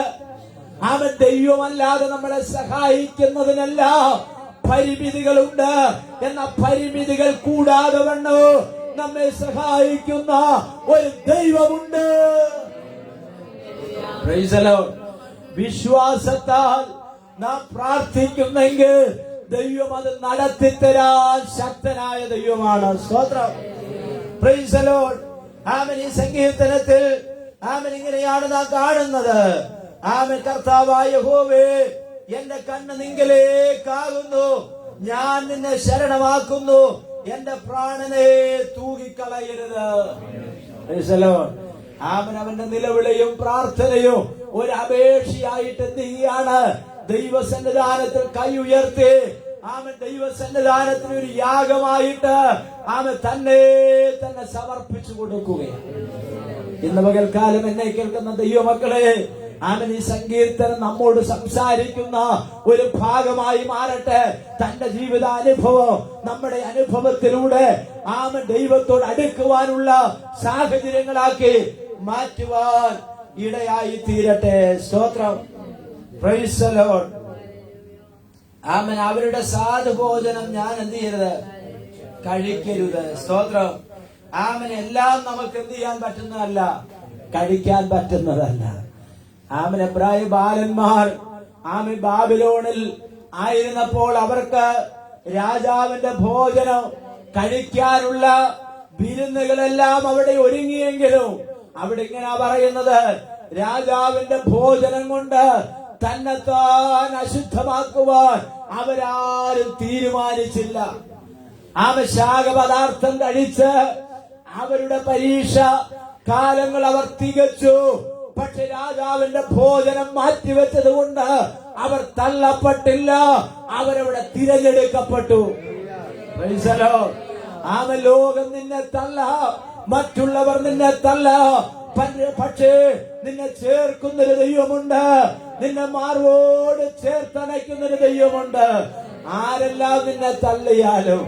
അവൻ ദൈവമല്ലാതെ നമ്മളെ സഹായിക്കുന്നതിനെല്ലാം പരിമിതികളുണ്ട്. എന്ന പരിമിതികൾ കൂടാതെ വണ്ണോ നമ്മെ സഹായിക്കുന്ന ഒരു ദൈവമുണ്ട്. Praise the Lord. വിശ്വാസത്താൽ നാം പ്രാർത്ഥിക്കുന്നെങ്കിൽ ദൈവം അത് നടത്തിത്തരാൻ ശക്തനായ ദൈവമാണ്. സ്തോത്രം. Praise the Lord. ആമേൻ. ഈ സങ്കീർത്തനത്തിൽ ആമേൻ ഇങ്ങനെയാണ് നാം കാണുന്നത്. ആമേൻ. കർത്താവായ യഹോവേ, എന്റെ കണ്ണ് നിങ്കലേക്കാകുന്നു, ഞാൻ നിന്നെ ശരണമാക്കുന്നു, എന്റെ പ്രാണനെ തൂകിക്കളയരുത്. Praise the Lord. ആമേൻ. അവന്റെ നിലവിളിയും പ്രാർത്ഥനയും ഒരു അപേക്ഷയായിട്ട് എന്ത് ചെയ്യാണ്? ദൈവസന്നിധാനത്തിൽ കൈ ഉയർത്തി ആമേൻ ദൈവസന്നിധാനത്തിന് ഒരു യാഗമായിട്ട് ആമേൻ തന്നെ സമർപ്പിച്ചു കൊടുക്കുകയാണ്. ഇന്ന് പകൽക്കാലം എന്നെ കേൾക്കുന്ന ദൈവമക്കളെ, ആമേൻ ഈ സങ്കീർത്തനം നമ്മോട് സംസാരിക്കുന്ന ഒരു ഭാഗമായി മാറട്ടെ. തന്റെ ജീവിതാനുഭവം നമ്മുടെ അനുഭവത്തിലൂടെ ആമേൻ ദൈവത്തോട് അടുക്കുവാനുള്ള സാഹചര്യങ്ങളാക്കി മാറ്റുവാൻ ഇടയായി തീരട്ടെ. സ്തോത്രം. Praise the Lord. ആമേൻ. അവരുടെ സാധുഭോജനം ഞാൻ എന്ത് ചെയ്യരുത്? കഴിക്കരുത്. സ്തോത്രം. ആമേൻ. എല്ലാം നമുക്ക് എന്ത് ചെയ്യാൻ പറ്റുന്നതല്ല, കഴിക്കാൻ പറ്റുന്നതല്ല. ആമേൻ. എബ്രായ ബാലന്മാർ ആമേൻ ബാബിലോണിൽ ആയിരുന്നപ്പോൾ അവർക്ക് രാജാവിന്റെ ഭോജനം കഴിക്കാനുള്ള വിരുന്നുകളെല്ലാം അവിടെ ഒരുങ്ങിയെങ്കിലും അവിടെ ഇങ്ങനെ പറയുന്നത്, രാജാവിന്റെ ഭോജനം കൊണ്ട് തന്നെത്താൻ അശുദ്ധമാക്കുവാൻ അവരാരും തീരുമാനിച്ചില്ല. ശാഖപദാർത്ഥം കഴിച്ച് അവരുടെ പരീക്ഷ കാലങ്ങൾ അവർ തികച്ചു. പക്ഷെ രാജാവിന്റെ ഭോജനം മാറ്റിവെച്ചത് കൊണ്ട് അവർ തള്ളപ്പെട്ടില്ല, അവരവിടെ തിരഞ്ഞെടുക്കപ്പെട്ടു. ലോകം നിന്നെ തള്ള, മറ്റുള്ളവർ നിന്നെ തള്ള, പക്ഷേ നിന്നെ ചേർക്കുന്നൊരു ദൈവമുണ്ട്, നിന്നെ മാർവോട് ചേർത്തണയ്ക്കുന്നൊരു ദൈവമുണ്ട്. ആരെല്ലാം നിന്നെ തള്ളിയാലും,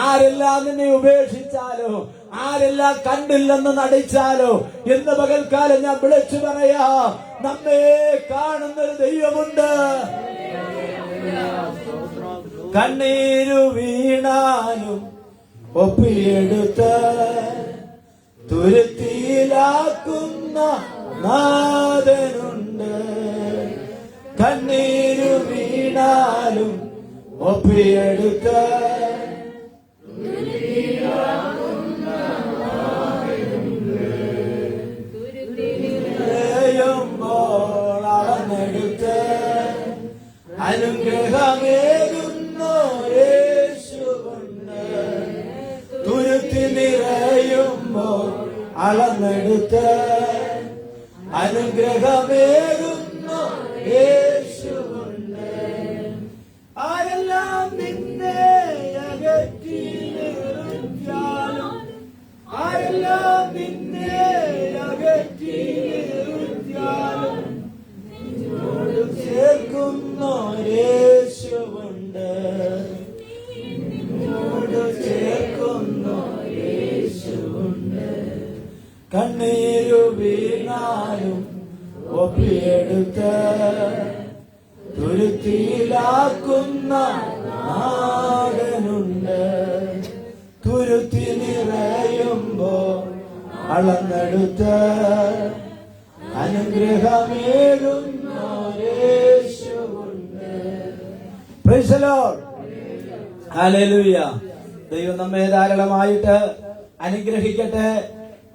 ആരെല്ലാം നിന്നെ ഉപേക്ഷിച്ചാലോ, ആരെല്ലാം കണ്ടില്ലെന്ന് നടിച്ചാലോ, ഇന്ന് പകൽക്കാലം ഞാൻ വിളിച്ചു പറയാ, നമ്മെ കാണുന്നൊരു ദൈവമുണ്ട്. കണ്ണീരു വീണാലും ഒപ്പിയെടുത്ത് തുരുത്തിയിലാക്കുന്ന നാഥനുണ്ട്. കണ്ണീരു വീണാലും ഒപ്പിയെടുത്ത് അളന്നെടുത്ത് അനുഗ്രഹമേകുന്നോരേശുണ്ട്. തുരുത്തി നിറയുമ്പോൾ അളന്നെടുത്ത് അനുഗ്രഹമേകുന്ന യേശുണ്ട്. ആരെല്ലാം നിന്നെ അകറ്റി നിർത്തിയാലും, ആരെല്ലാം നിന്നെ അകറ്റി നിർത്തിയാലും നിന്നോട് ചേർക്കുന്ന യേശുണ്ട്. നിന്നോട് ചേർക്കുന്ന യേശുണ്ട്. കണ്ണീരു വീണാലും ഒപ്പിയെടുത്ത് തുരുത്തിയിലാക്കുന്ന നാടനുണ്ട്. തുരുത്തി നിറയുമ്പോൾ അളന്നെടുത്ത് അനുഗ്രഹമേകുന്നോരേശുണ്ട്. Praise the Lord. ഹല്ലേലൂയ. ദൈവം നമ്മെ ധാരാളമായിട്ട് അനുഗ്രഹിക്കട്ടെ.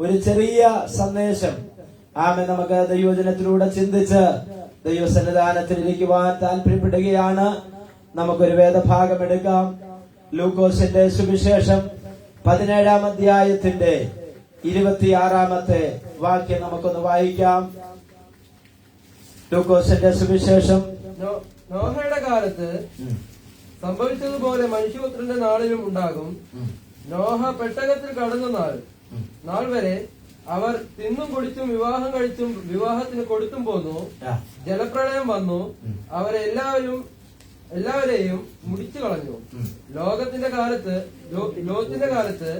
ഒരു ചെറിയ സന്ദേശം നമുക്ക് ദൈവജനത്തിലൂടെ ചിന്തിച്ച് ദൈവസന്നിധാനത്തിൽ ഇരിക്കുവാൻ താല്പര്യപ്പെടുകയാണ്. നമുക്കൊരു വേദഭാഗം എടുക്കാം. ലൂക്കോസിന്റെ സുവിശേഷം 17-ാം അധ്യായത്തിന്റെ 26-ാമത്തെ വാക്യം നമുക്കൊന്ന് വായിക്കാം. ലൂക്കോസിന്റെ സുവിശേഷം. നോഹയുടെ കാലത്ത് സംഭവിച്ചതുപോലെ മനുഷ്യപുത്രന്റെ നാളിലും ഉണ്ടാകും. നോഹ പെട്ടകത്തിൽ കടന്ന നാൾ വരെ അവർ തിന്നും കുടിച്ചും വിവാഹം കഴിച്ചും വിവാഹത്തിന് കൊടുത്തും പോന്നു. ജലപ്രളയം വന്നു, എല്ലാവരെയും മുടിച്ചു കളഞ്ഞു. ലോത്തിന്റെ കാലത്ത്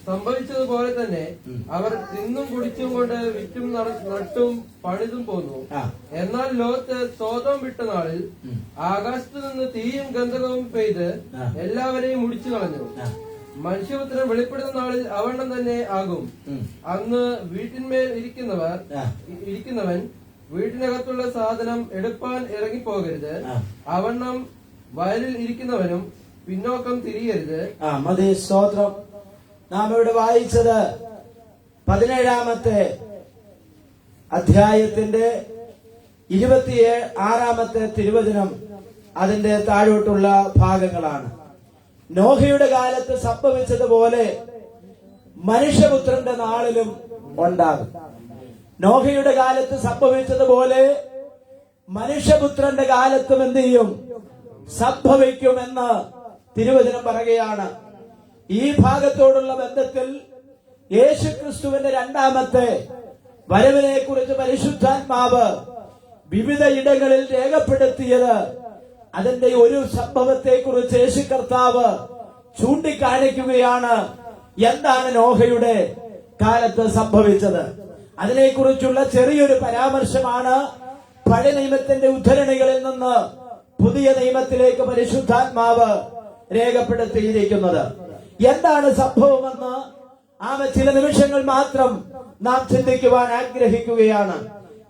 സംഭവിച്ചതുപോലെ തന്നെ അവർ തിന്നും കുടിച്ചും കൊണ്ട് വിറ്റും നട്ടും പണിതും പോന്നു. എന്നാൽ ലോത്ത് സോതോം വിട്ട നാളിൽ ആകാശത്തു നിന്ന് തീയും ഗന്ധകവും പെയ്ത് എല്ലാവരെയും മുടിച്ചു കളഞ്ഞു. മനുഷ്യപുത്രൻ വെളിപ്പെടുന്ന നാളിൽ അവണ്ണം തന്നെ ആകും. അന്ന് വീട്ടിന്മേൽ ഇരിക്കുന്നവൻ വീട്ടിനകത്തുള്ള സാധനം എടുപ്പാൻ ഇറങ്ങിപ്പോകരുത്. അവണ്ണം വയലിൽ ഇരിക്കുന്നവനും പിന്നോക്കം തിരിയരുത്. മതി. സ്തോത്രം. നാം ഇവിടെ വായിച്ചത് 17-ാമത്തെ അധ്യായത്തിന്റെ 26-ാമത്തെ തിരുവചനം, അതിന്റെ താഴോട്ടുള്ള ഭാഗങ്ങളാണ്. നോഹയുടെ കാലത്ത് സംഭവിച്ചതുപോലെ മനുഷ്യപുത്രന്റെ നാളിലും ഉണ്ടാകും. നോഹയുടെ കാലത്ത് സംഭവിച്ചതുപോലെ മനുഷ്യപുത്രന്റെ കാലത്തും എന്ത് ചെയ്യും? സംഭവിക്കുമെന്ന് തിരുവചനം പറയുകയാണ്. ഈ ഭാഗത്തോടുള്ള ബന്ധത്തിൽ യേശുക്രിസ്തുവിന്റെ രണ്ടാമത്തെ വരവിനെ കുറിച്ച് പരിശുദ്ധാത്മാവ് വിവിധ ഇടങ്ങളിൽ രേഖപ്പെടുത്തിയത്, അതിന്റെ ഒരു സംഭവത്തെ കുറിച്ച് യേശു കർത്താവ് ചൂണ്ടിക്കാണിക്കുകയാണ്. എന്താണ് നോഹയുടെ കാലത്ത് സംഭവിച്ചത്? അതിനെക്കുറിച്ചുള്ള ചെറിയൊരു പരാമർശമാണ് പഴയ നിയമത്തിന്റെ ഉദ്ധരണികളിൽ നിന്ന് പുതിയ നിയമത്തിലേക്ക് പരിശുദ്ധാത്മാവ് രേഖപ്പെടുത്തിയിരിക്കുന്നത്. എന്താണ് സംഭവമെന്ന് ചില നിമിഷങ്ങൾ മാത്രം നാം ചിന്തിക്കുവാൻ ആഗ്രഹിക്കുകയാണ്.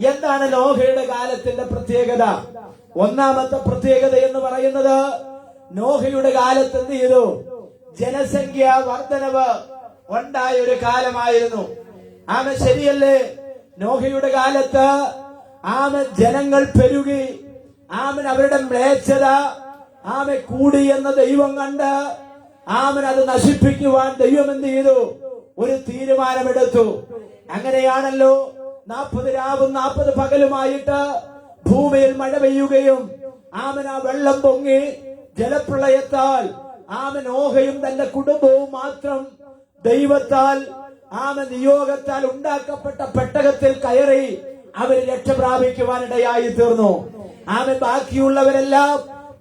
എന്താണ് നോഹയുടെ കാലത്തിന്റെ പ്രത്യേകത? ഒന്നാമത്തെ പ്രത്യേകത എന്ന് പറയുന്നത്, നോഹയുടെ കാലത്ത് എന്ത് ചെയ്തു? ജനസംഖ്യ വർധനവ് ഉണ്ടായ ഒരു കാലമായിരുന്നു. ശരിയല്ലേ? നോഹയുടെ കാലത്ത് ജനങ്ങൾ പെരുകി, അവരുടെ മ്ലേച്ഛത കൂടി എന്ന് ദൈവം കണ്ട് അത് നശിപ്പിക്കുവാൻ ദൈവം എന്ത് ചെയ്തു? ഒരു തീരുമാനമെടുത്തു. അങ്ങനെയാണല്ലോ 40 രാവും 40 പകലുമായിട്ട് ഭൂമിയിൽ മഴ പെയ്യുകയും ആ വെള്ളം പൊങ്ങി ജലപ്രളയത്താൽ നോഹയും തന്റെ കുടുംബവും മാത്രം ദൈവത്താൽ നിയോഗത്താൽ ഉണ്ടാക്കപ്പെട്ട പെട്ടകത്തിൽ കയറി അവർ രക്ഷ പ്രാപിക്കുവാനിടയായി തീർന്നു. ബാക്കിയുള്ളവരെല്ലാം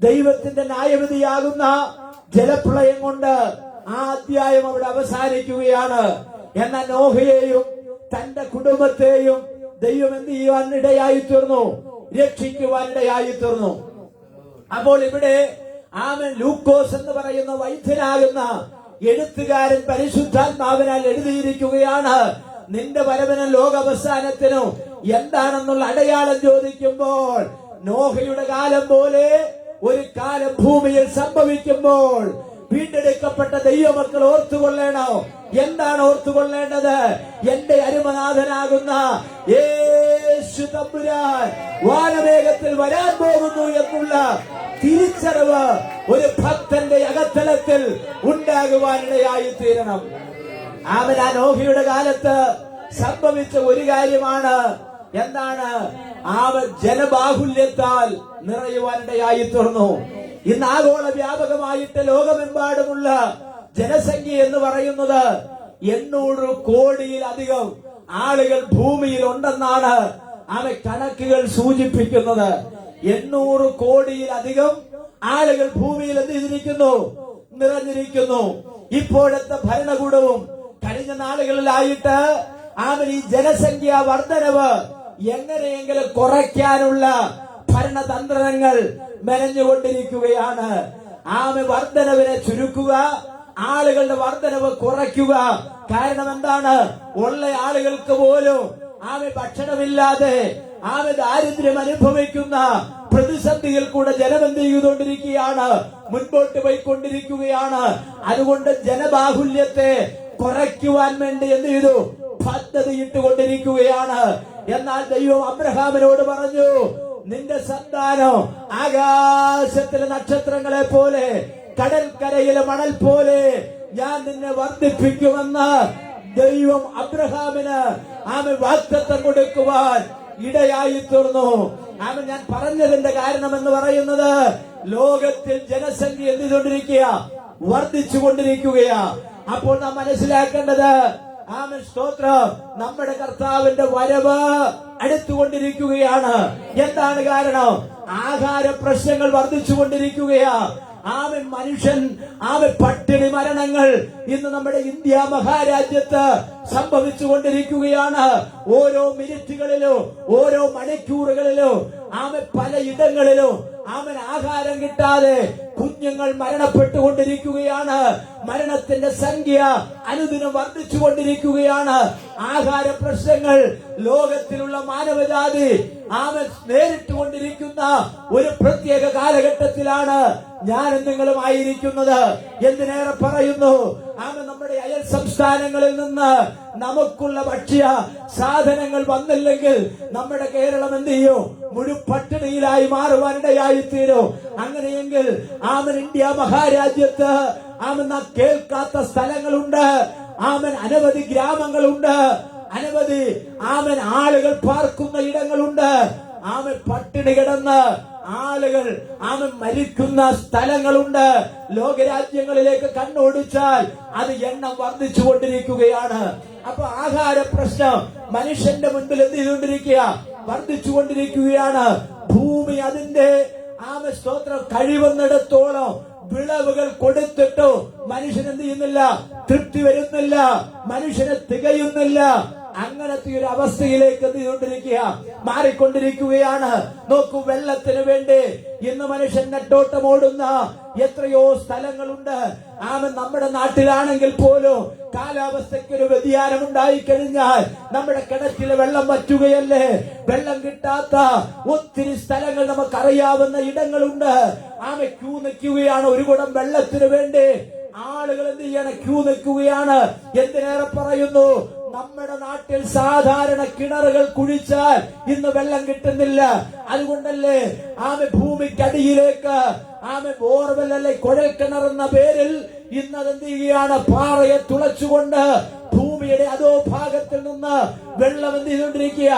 ദൈവത്തിന്റെ ന്യായവിധിയാകുന്ന ജലപ്രളയം കൊണ്ട് ആ അധ്യായം അവിടെ അവസാനിക്കുകയാണ്. എന്നാൽ നോഹയെയും തന്റെ കുടുംബത്തെയും ദൈവം എന്ത് ചെയ്യുവാൻ ഇടയായി തീർന്നു? രക്ഷിക്കുവാൻ ഇടയായി തീർന്നു. അപ്പോൾ ഇവിടെ ലൂക്കോസ് എന്ന് പറയുന്ന വൈദ്യനാകുന്ന എഴുത്തുകാരൻ പരിശുദ്ധാത്മാവിനാൽ എഴുതിയിരിക്കുകയാണ്, നിന്റെ വരവിനും ലോകാവസാനത്തിനും എന്താണെന്നുള്ള അടയാളം ചോദിക്കുമ്പോൾ നോഹയുടെ കാലം പോലെ ഒരു കാലം ഭൂമിയിൽ സംഭവിക്കുമ്പോൾ വീണ്ടെടുക്കപ്പെട്ട ദൈവമക്കൾ ഓർത്തുകൊള്ളണോ? എന്താണ് ഓർത്തുകൊള്ളേണ്ടത്? എന്റെ അരുമനാഥനാകുന്ന യേശു തമ്പുരാൻ വാനവേഗത്തിൽ വരാൻ പോകുന്നു എന്നുള്ള തിരിച്ചറിവ് ഒരു ഭക്തന്റെ അകത്തലത്തിൽ ഉണ്ടാകുവാനിടയായി തീരണം. നോഹയുടെ കാലത്ത് സംഭവിച്ച ഒരു കാര്യമാണ്. എന്താണ്? ജനബാഹുല്യത്താൽ നിറയുവാനിടയായി തീർന്നു. ഇന്ന് ആഗോള വ്യാപകമായിട്ട് ലോകമെമ്പാടുമുള്ള ജനസംഖ്യ എന്ന് പറയുന്നത് 800 കോടിയിലധികം ആളുകൾ ഭൂമിയിൽ ഉണ്ടെന്നാണ് കണക്കുകൾ സൂചിപ്പിക്കുന്നത്. 800 കോടിയിലധികം ആളുകൾ ഭൂമിയിൽ എന്ത് ചെയ്തിരിക്കുന്നു? നിറഞ്ഞിരിക്കുന്നു. ഇപ്പോഴത്തെ ഭരണകൂടവും കഴിഞ്ഞ നാളുകളിലായിട്ട് ഈ ജനസംഖ്യ വർധനവ് എങ്ങനെയെങ്കിലും കുറയ്ക്കാനുള്ള ഭരണതന്ത്രങ്ങൾ മെനഞ്ഞുകൊണ്ടിരിക്കുകയാണ്. വർധനവിനെ ചുരുക്കുക, ആളുകളുടെ വർധനവ് കുറയ്ക്കുക. കാരണം എന്താണ്? ഉള്ള ആളുകൾക്ക് പോലും ഭക്ഷണമില്ലാതെ ദാരിദ്ര്യം അനുഭവിക്കുന്ന പ്രതിസന്ധിയിൽ കൂടെ ജനം എന്ത് ചെയ്തുകൊണ്ടിരിക്കുകയാണ്? മുൻപോട്ട് പോയിക്കൊണ്ടിരിക്കുകയാണ്. അതുകൊണ്ട് ജനബാഹുല്യത്തെ കുറയ്ക്കുവാൻ വേണ്ടി എന്ത് ചെയ്തു? പദ്ധതി ഇട്ടുകൊണ്ടിരിക്കുകയാണ്. എന്നാൽ ദൈവം അബ്രഹാമിനോട് പറഞ്ഞു, നിന്റെ സന്താനം ആകാശത്തിലെ നക്ഷത്രങ്ങളെ പോലെ കടൽക്കരയിലെ മണൽ പോലെ ഞാൻ നിന്നെ വർദ്ധിപ്പിക്കുമെന്ന് ദൈവം അബ്രഹാമിന് വാഗ്ദത്തം കൊടുക്കുവാൻ ഇടയായി തീർന്നു. ഞാൻ പറഞ്ഞതിന്റെ കാരണം എന്ന് പറയുന്നത്, ലോകത്തിൽ ജനസംഖ്യ എന്ത് ചെയ്തുകൊണ്ടിരിക്കുക? വർദ്ധിച്ചുകൊണ്ടിരിക്കുകയാ. അപ്പോൾ നാം മനസ്സിലാക്കേണ്ടത്, സ്തോത്രം, നമ്മുടെ കർത്താവിന്റെ വരവ് അടുത്തുകൊണ്ടിരിക്കുകയാണ്. എന്താണ് കാരണം? ആഹാര പ്രശ്നങ്ങൾ വർദ്ധിച്ചുകൊണ്ടിരിക്കുകയാ. മനുഷ്യൻ പട്ടിണി മരണങ്ങൾ ഇന്ന് നമ്മുടെ ഇന്ത്യ മഹാരാജ്യത്ത് സംഭവിച്ചുകൊണ്ടിരിക്കുകയാണ്. ഓരോ മിനിറ്റുകളിലും ഓരോ മണിക്കൂറുകളിലും പലയിടങ്ങളിലും ആഹാരം കിട്ടാതെ കുഞ്ഞുങ്ങൾ മരണപ്പെട്ടുകൊണ്ടിരിക്കുകയാണ്. മരണത്തിന്റെ സംഖ്യ അനുദിനം വർദ്ധിച്ചുകൊണ്ടിരിക്കുകയാണ്. ആഹാര പ്രശ്നങ്ങൾ ലോകത്തിലുള്ള മാനവജാതി നേരിട്ടുകൊണ്ടിരിക്കുന്ന ഒരു പ്രത്യേക കാലഘട്ടത്തിലാണ് ഞാനും നിങ്ങളുമായിരിക്കുന്നത്. എന്തിനേറെ പറയുന്നു, നമ്മുടെ അയൽ സംസ്ഥാനങ്ങളിൽ നിന്ന് നമുക്കുള്ള ഭക്ഷ്യ സാധനങ്ങൾ വന്നില്ലെങ്കിൽ നമ്മുടെ കേരളം എന്ത് ചെയ്യും? മുഴുപട്ടിണിയിലായി മാറുവാനിടയായി തീരും. അങ്ങനെയെങ്കിൽ ഇന്ത്യ മഹാരാജ്യത്ത് നാം കേൾക്കാത്ത സ്ഥലങ്ങളുണ്ട്. അനവധി ഗ്രാമങ്ങളുണ്ട്. അനവധി ആളുകൾ പാർക്കുന്ന ഇടങ്ങളുണ്ട്. പട്ടിണി കിടന്ന് ആളുകൾ മരിക്കുന്ന സ്ഥലങ്ങളുണ്ട്. ലോകരാജ്യങ്ങളിലേക്ക് കണ്ണോടിച്ചാൽ അത് എണ്ണം വർദ്ധിച്ചുകൊണ്ടിരിക്കുകയാണ്. അപ്പൊ ആഹാര പ്രശ്നം മനുഷ്യന്റെ മുൻപിൽ എന്ത് ചെയ്തുകൊണ്ടിരിക്കുക? വർദ്ധിച്ചുകൊണ്ടിരിക്കുകയാണ്. ഭൂമി അതിന്റെ സ്തോത്രം കഴിവുന്നിടത്തോളം വിളവുകൾ കൊടുത്തിട്ടോ മനുഷ്യൻ എന്ത് ചെയ്യുന്നില്ല? തൃപ്തി വരുന്നില്ല. മനുഷ്യന് തികയുന്നില്ല. അങ്ങനത്തെ ഒരു അവസ്ഥയിലേക്ക് എന്ത് ചെയ്തുകൊണ്ടിരിക്കുക? മാറിക്കൊണ്ടിരിക്കുകയാണ്. നോക്കൂ, വെള്ളത്തിന് വേണ്ടി ഇന്ന് മനുഷ്യൻ നെട്ടോട്ടം ഓടുന്ന എത്രയോ സ്ഥലങ്ങളുണ്ട്. നമ്മുടെ നാട്ടിലാണെങ്കിൽ പോലും കാലാവസ്ഥയ്ക്ക് ഒരു വ്യതിയാനം ഉണ്ടായി കഴിഞ്ഞാൽ നമ്മുടെ കിണറ്റിലെ വെള്ളം വറ്റുകയല്ലേ. വെള്ളം കിട്ടാത്ത ഒത്തിരി സ്ഥലങ്ങൾ നമുക്കറിയാവുന്ന ഇടങ്ങളുണ്ട്. ക്യൂ നിൽക്കുകയാണ് ഒരു കുടം വെള്ളത്തിന് വേണ്ടി. ആളുകൾ എന്ത് ചെയ്യണം? ക്യൂ നിൽക്കുകയാണ്. എന്തിനേറെ പറയുന്നു, നമ്മുടെ നാട്ടിൽ സാധാരണ കിണറുകൾ കുഴിച്ചാൽ ഇന്ന് വെള്ളം കിട്ടുന്നില്ല. അതുകൊണ്ടല്ലേ ഭൂമിക്കടിയിലേക്ക് ബോർവെൽ അല്ലെ കുഴൽ കിണർ എന്ന പേരിൽ ഇന്ന് അതെന്ത് ചെയ്യുകയാണ്? പാറയെ തുളച്ചുകൊണ്ട് ഭൂമിയുടെ അതോ ഭാഗത്തിൽ നിന്ന് വെള്ളം എന്ത് ചെയ്തുകൊണ്ടിരിക്കുക?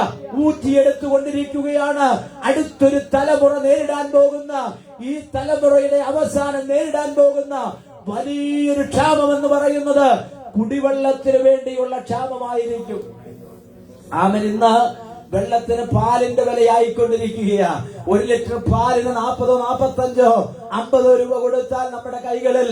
ഊറ്റിയെടുത്തുകൊണ്ടിരിക്കുകയാണ്. അടുത്തൊരു തലമുറ നേരിടാൻ പോകുന്ന, ഈ തലമുറയുടെ അവസാനം നേരിടാൻ പോകുന്ന വലിയൊരു ക്ഷാമം എന്ന് പറയുന്നത് കുടിവെള്ളത്തിന് വേണ്ടിയുള്ള ക്ഷാമമായിരിക്കും. ഇന്ന് വെള്ളത്തിന് പാലിന്റെ വിലയായിക്കൊണ്ടിരിക്കുകയാ. 1 ലിറ്റർ പാലിന് 40, 45, 50 രൂപ കൊടുത്താൽ നമ്മുടെ കൈകളിൽ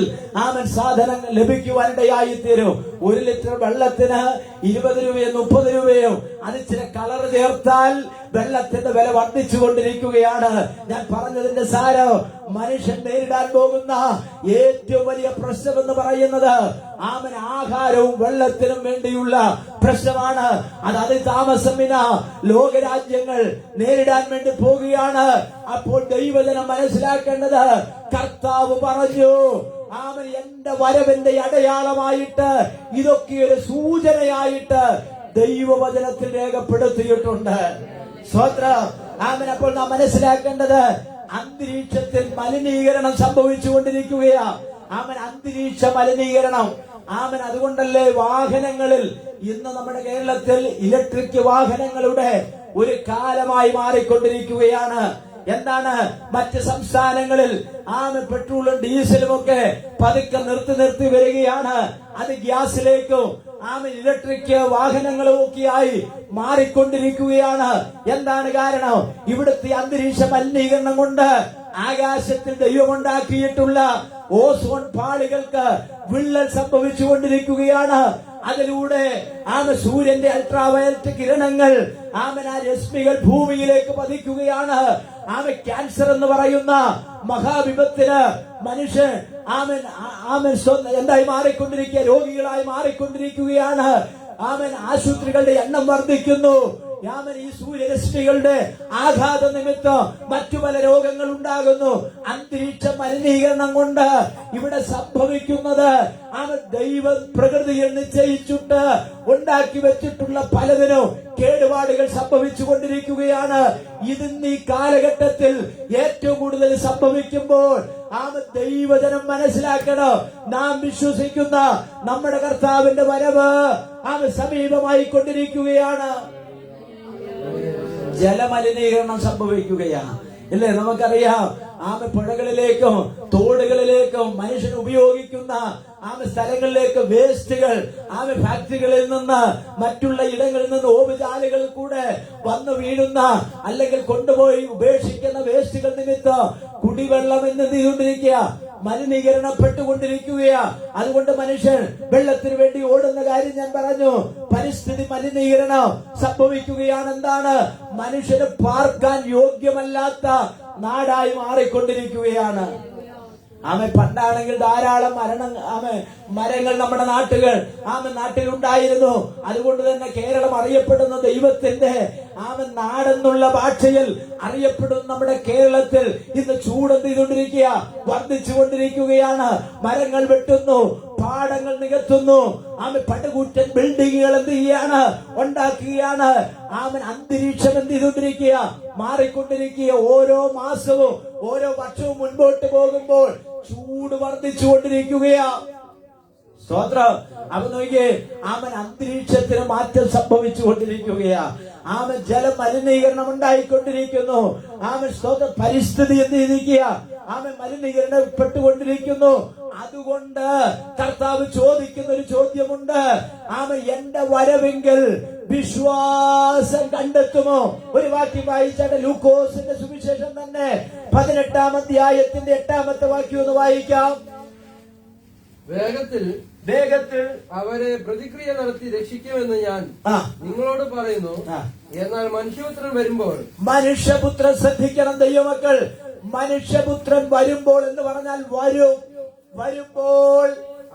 സാധനം ലഭിക്കുവാനിടയായി തീരും. 1 ലിറ്റർ വെള്ളത്തിന് 20 രൂപയോ 30 രൂപയോ. അത് ചില കളർ ചേർത്താൽ വെള്ളത്തിന്റെ വില വർദ്ധിച്ചുകൊണ്ടിരിക്കുകയാണ്. ഞാൻ പറഞ്ഞതിന്റെ സാരം, മനുഷ്യൻ നേരിടാൻ പോകുന്ന ഏറ്റവും വലിയ പ്രശ്നം എന്ന് പറയുന്നത് ആഹാരവും വെള്ളത്തിനും വേണ്ടിയുള്ള പ്രശ്നമാണ്. അത് അതിതാമസം ലോകരാജ്യങ്ങൾ നേരിടാൻ വേണ്ടി പോവുകയാണ്. അപ്പോൾ ദൈവജനം മനസ്സിലാക്കേണ്ടത്, കർത്താവ് പറഞ്ഞു, എന്റെ വരവിന്റെ അടയാളമായിട്ട്, ഇതൊക്കെ ഒരു സൂചനയായിട്ട് ദൈവവചനത്തിൽ രേഖപ്പെടുത്തിയിട്ടുണ്ട്. സ്വത്രം. അപ്പോൾ നാം മനസ്സിലാക്കേണ്ടത്, അന്തരീക്ഷത്തിൽ മലിനീകരണം സംഭവിച്ചുകൊണ്ടിരിക്കുകയാ. അന്തരീക്ഷ മലിനീകരണം. അതുകൊണ്ടല്ലേ വാഹനങ്ങളിൽ ഇന്ന് നമ്മുടെ കേരളത്തിൽ ഇലക്ട്രിക് വാഹനങ്ങളുടെ ഒരു കാലമായി മാറിക്കൊണ്ടിരിക്കുകയാണ്. എന്താണ്? മറ്റ് സംസ്ഥാനങ്ങളിൽ പെട്രോളും ഡീസലും ഒക്കെ പതുക്കെ നിർത്തി വരികയാണ്. അത് ഗ്യാസിലേക്കും ഇലക്ട്രിക് വാഹനങ്ങളും ഒക്കെയായി മാറിക്കൊണ്ടിരിക്കുകയാണ്. എന്താണ് കാരണം? ഇവിടുത്തെ അന്തരീക്ഷ മലിനീകരണം കൊണ്ട് ആകാശത്തിൽ ദൈവമുണ്ടാക്കിയിട്ടുള്ള ഓസോൺ പാളികൾക്ക് വിള്ളൽ സംഭവിച്ചുകൊണ്ടിരിക്കുകയാണ്. അതിലൂടെ സൂര്യന്റെ അൾട്രാവയലറ്റ് കിരണങ്ങൾ ആ രശ്മികൾ ഭൂമിയിലേക്ക് പതിക്കുകയാണ്. ക്യാൻസർ എന്ന് പറയുന്ന മഹാവിപത്തിന് മനുഷ്യൻ എന്തായി മാറിക്കൊണ്ടിരിക്കുക? രോഗികളായി മാറിക്കൊണ്ടിരിക്കുകയാണ്. ആശുപത്രികളുടെ എണ്ണം വർദ്ധിക്കുന്നു. ഈ സൂര്യരശ്മികളുടെ ആഘാത നിമിത്തം മറ്റു പല രോഗങ്ങൾ ഉണ്ടാകുന്നു. അന്തരീക്ഷ മലിനീകരണം കൊണ്ട് ഇവിടെ സംഭവിക്കുന്നത് ദൈവം പ്രകൃതിയിൽ നിശ്ചയിച്ചിട്ട് ഉണ്ടാക്കി വെച്ചിട്ടുള്ള പലതിനും കേടുപാടുകൾ സംഭവിച്ചു കൊണ്ടിരിക്കുകയാണ്. ഇതിന്ന് ഈ കാലഘട്ടത്തിൽ ഏറ്റവും കൂടുതൽ സംഭവിക്കുമ്പോൾ ദൈവജനം മനസ്സിലാക്കണം, നാം വിശ്വസിക്കുന്ന നമ്മുടെ കർത്താവിന്റെ വരവ് സമീപമായി കൊണ്ടിരിക്കുകയാണ്. ജലമലിനീകരണം സംഭവിക്കുകയാണ്, ഇല്ലേ? നമുക്കറിയാം, പുഴകളിലേക്കും തോടുകളിലേക്കും മനുഷ്യൻ ഉപയോഗിക്കുന്ന സ്ഥലങ്ങളിലേക്ക് വേസ്റ്റുകൾ ഫാക്ടറികളിൽ നിന്ന് മറ്റുള്ള ഇടങ്ങളിൽ നിന്ന് ഓവുചാലുകളിൽ കൂടെ വന്നു വീഴുന്ന അല്ലെങ്കിൽ കൊണ്ടുപോയി ഉപേക്ഷിക്കുന്ന വേസ്റ്റുകൾ നിമിത്തം കുടിവെള്ളം എന്ന് ചെയ്തുകൊണ്ടിരിക്കുക, മലിനീകരണപ്പെട്ടുകൊണ്ടിരിക്കുകയാ. അതുകൊണ്ട് മനുഷ്യൻ വെള്ളത്തിന് വേണ്ടി ഓടുന്ന കാര്യം ഞാൻ പറഞ്ഞു. പരിസ്ഥിതി മലിനീകരണം സംഭവിക്കുകയാണ്. എന്താണ്? മനുഷ്യന് പാർക്കാൻ യോഗ്യമല്ലാത്ത നാടായി മാറിക്കൊണ്ടിരിക്കുകയാണ്. പണ്ടാണെങ്കിൽ ധാരാളം മരങ്ങൾ നമ്മുടെ നാട്ടിലുണ്ടായിരുന്നു. അതുകൊണ്ട് തന്നെ കേരളം അറിയപ്പെടുന്ന ദൈവത്തിന്റെ നാടെന്നുള്ള ഭാഷയിൽ അറിയപ്പെടുന്ന നമ്മുടെ കേരളത്തിൽ ഇന്ന് ചൂടെന്ത് ചെയ്തുകൊണ്ടിരിക്കുക, വർദ്ധിച്ചുകൊണ്ടിരിക്കുകയാണ്. മരങ്ങൾ വെട്ടുന്നു, പാടങ്ങൾ നികത്തുന്നു, പടുകൂറ്റൻ ബിൽഡിങ്ങുകൾ എന്ത് ചെയ്യാണ്, ഉണ്ടാക്കുകയാണ്. അന്തരീക്ഷം എന്ത് ചെയ്തുകൊണ്ടിരിക്കുക, മാറിക്കൊണ്ടിരിക്കുക. ഓരോ മാസവും ഓരോ വർഷവും മുൻപോട്ട് പോകുമ്പോൾ ചൂട് വർദ്ധിച്ചുകൊണ്ടിരിക്കുകയാ. സ്തോത്രം. നോക്കിയേ, അന്തരീക്ഷത്തിന് മാറ്റം സംഭവിച്ചുകൊണ്ടിരിക്കുകയാ. ജല മലിനീകരണം ഉണ്ടായിക്കൊണ്ടിരിക്കുന്നു. സ്തോത്രം. പരിസ്ഥിതി എന്ത് ചെയ്തിരിക്കുക, മലിനീകരണപ്പെട്ടുകൊണ്ടിരിക്കുന്നു. അതുകൊണ്ട് കർത്താവ് ചോദിക്കുന്ന ഒരു ചോദ്യമുണ്ട്, എന്റെ വരവെങ്കിൽ വിശ്വാസം കണ്ടെത്തുമോ? ഒരു വാക്യം വായിച്ചാണ്, ലൂക്കോസിന്റെ സുവിശേഷം തന്നെ 18-ാം അധ്യായത്തിന്റെ 8-ാമത്തെ വാക്യം ഒന്ന് വായിക്കാം. വേഗത്തിൽ അവരെ പ്രതിക്രിയ നടത്തി രക്ഷിക്കുമെന്ന് ഞാൻ നിങ്ങളോട് പറയുന്നു. എന്നാൽ മനുഷ്യപുത്രൻ വരുമ്പോൾ, മനുഷ്യപുത്രൻ ശ്രദ്ധിക്കണം ദൈവമക്കൾ, മനുഷ്യപുത്രൻ വരുമ്പോൾ എന്ന് പറഞ്ഞാൽ വരുമ്പോൾ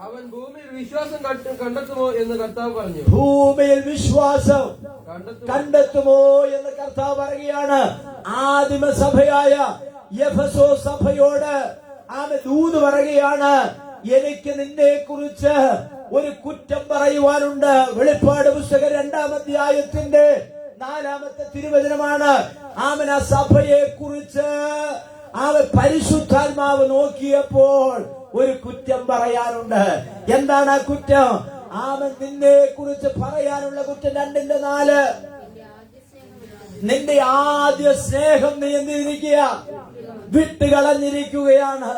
അവൻ ഭൂമിയിൽ വിശ്വാസം കണ്ടെത്തുമോ എന്ന് കർത്താവ് പറഞ്ഞു. ഭൂമിയിൽ വിശ്വാസം കണ്ടെത്തുമോ എന്ന് കർത്താവ് പറയുകയാണ്. ആദിമസഭയായ എഫെസോ സഭയോട് ദൂത് പറയുകയാണ്, എനിക്ക് നിന്നെ കുറിച്ച് ഒരു കുറ്റം പറയുവാനുണ്ട്. വെളിപ്പാട് പുസ്തകം 2-ാം അധ്യായത്തിന്റെ 4-ാമത്തെ തിരുവചനമാണ്. ആ സഭയെ കുറിച്ച് പരിശുദ്ധാത്മാവ് നോക്കിയപ്പോൾ ഒരു കുറ്റം പറയാനുണ്ട്. എന്താണ് ആ കുറ്റം? നിന്നെ കുറിച്ച് പറയാനുള്ള കുറ്റം 2-4. നിന്റെ ആദ്യ സ്നേഹം നീ എന്തിരിക്കുക, വിട്ടുകളഞ്ഞിരിക്കുകയാണ്.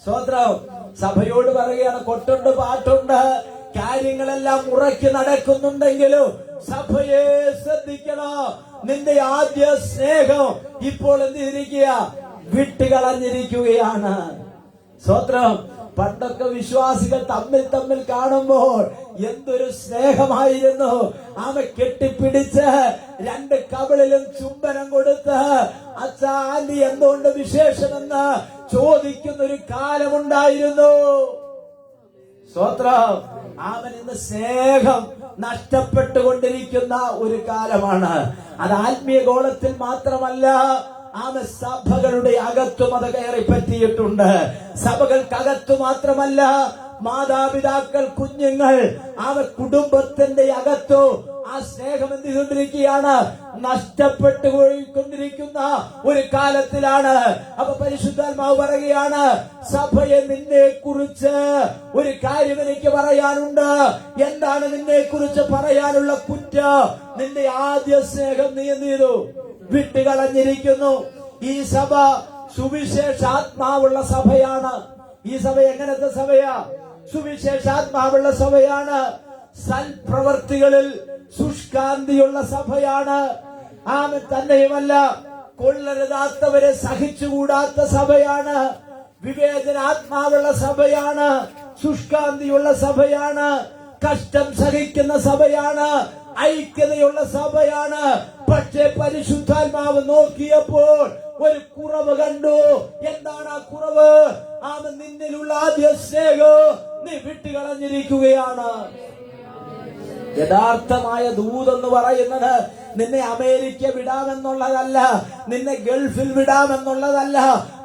സ്വത്രം. സഭയോട് പറയുകയാണ്, കൊട്ടുണ്ട് പാട്ടുണ്ട് കാര്യങ്ങളെല്ലാം ഉറക്കി നടക്കുന്നുണ്ടെങ്കിലും സഭയെ ശ്രദ്ധിക്കണം. നിന്റെ ആദ്യ സ്നേഹം ഇപ്പോൾ എന്തിരിക്കുക, വിട്ടുകളഞ്ഞിരിക്കുകയാണ്. സ്വത്രം. പണ്ടൊക്കെ വിശ്വാസികൾ തമ്മിൽ കാണുമ്പോൾ എന്തൊരു സ്നേഹമായിരുന്നു. കെട്ടിപ്പിടിച്ച് 2 കവിളിലും ചുംബനം കൊടുത്ത് അച്ഛാ ആന്റി എന്തുകൊണ്ട് വിശേഷമെന്ന് ചോദിക്കുന്ന ഒരു കാലമുണ്ടായിരുന്നു. സ്വത്രം. ഇന്ന് സ്നേഹം നഷ്ടപ്പെട്ടുകൊണ്ടിരിക്കുന്ന ഒരു കാലമാണ്. അത് ആത്മീയ ഗോളത്തിൽ മാത്രമല്ല, സഭകളുടെ അകത്തും അത് കയറി പറ്റിയിട്ടുണ്ട്. സഭകൾക്കകത്തു മാത്രമല്ല, മാതാപിതാക്കൾ, കുഞ്ഞുങ്ങൾ, കുടുംബത്തിന്റെ അകത്തു ആ സ്നേഹം എന്ത് ചെയ്തുകൊണ്ടിരിക്കുകയാണ്, നഷ്ടപ്പെട്ടു പോയിക്കൊണ്ടിരിക്കുന്ന ഒരു കാലത്തിലാണ്. അപ്പൊ പരിശുദ്ധാത്മാവ് പറയുകയാണ്, സഭയെ നിന്നെ കുറിച്ച് ഒരു കാര്യം എനിക്ക് പറയാനുണ്ട്. എന്താണ് നിന്നെ കുറിച്ച് പറയാനുള്ള കുറ്റം? നിന്റെ ആദ്യ സ്നേഹം നീ എന്ത് ചെയ്തു, വിട്ടുകളഞ്ഞിരിക്കുന്നു. ഈ സഭ സുവിശേഷാത്മാവുള്ള സഭയാണ്. ഈ സഭ എങ്ങനത്തെ സഭയാ? സുവിശേഷാത്മാവുള്ള സഭയാണ്. സൽപ്രവർത്തികളിൽ ശുഷ്കാന്തിയുള്ള സഭയാണ്. തന്നെയുമല്ല, കൊള്ളരുതാത്തവരെ സഹിച്ചുകൂടാത്ത സഭയാണ്. വിവേചനാത്മാവുള്ള സഭയാണ്. ശുഷ്കാന്തിയുള്ള സഭയാണ്. കഷ്ടം സഹിക്കുന്ന സഭയാണ്. ഐക്യതയുള്ള സഭയാണ്. പക്ഷേ പരിശുദ്ധാത്മാവ് നോക്കിയപ്പോൾ ഒരു കുറവ് കണ്ടു. എന്താണ് ആ കുറവ്? നിന്നിലുള്ള ആദ്യ സ്നേഹം നീ വിട്ടുകളഞ്ഞിരിക്കുകയാണ്. യഥാർത്ഥമായ ദൂതെന്ന് പറയുന്നത് നിന്നെ അമേരിക്ക വിടാമെന്നുള്ളതല്ല, നിന്നെ ഗൾഫിൽ വിടാമെന്നുള്ളതല്ല,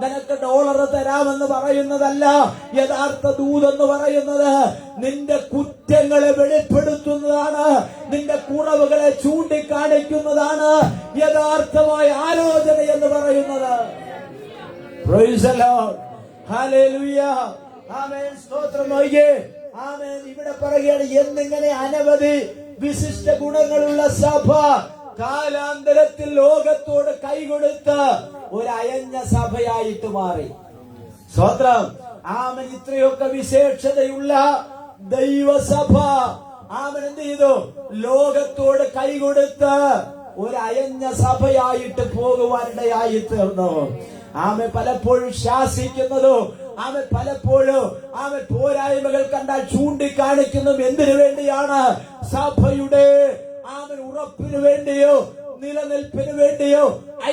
നിനക്ക് ഡോളർ തരാമെന്ന് പറയുന്നതല്ല. യഥാർത്ഥ ദൂതെന്ന് പറയുന്നത് നിന്റെ കുറ്റങ്ങളെ വെളിപ്പെടുത്തുന്നതാണ്, നിന്റെ കുറവുകളെ ചൂണ്ടിക്കാണിക്കുന്നതാണ് യഥാർത്ഥമായ ആലോചന എന്ന് പറയുന്നത്. Praise the Lord. Hallelujah. ആമേൻ. സ്തോത്രം നോക്കിയേ. ആമേൻ. ഇവിടെ പറയുകയാണ്, എന്നിങ്ങനെ അനവധി വിശിഷ്ട ഗുണങ്ങളുള്ള സഭ കാലാന്തരത്തിൽ ലോകത്തോട് കൈകൊടുത്ത് ഒരു അയഞ്ഞ സഭയായിട്ട് മാറി. സ്തോത്രം. ആമേൻ. ഇത്രയൊക്കെ വിശേഷതയുള്ള ദൈവസഭ ആമേൻ എന്ത് ചെയ്തു? ലോകത്തോട് കൈകൊടുത്ത് ഒരു അയഞ്ഞ സഭയായിട്ട് പോകുവാനിടയായി തീർന്നു. ആമെ പലപ്പോഴും ശാസിക്കുന്നതോ ആമെ പലപ്പോഴും ആമെ പോരായ്മകൾ കണ്ടാൽ ചൂണ്ടിക്കാണിക്കുന്നതും എന്തിനു വേണ്ടിയാണ്? സഭയുടെ ആമൻ ഉറപ്പിനു വേണ്ടിയോ, നിലനിൽപ്പിന് വേണ്ടിയോ,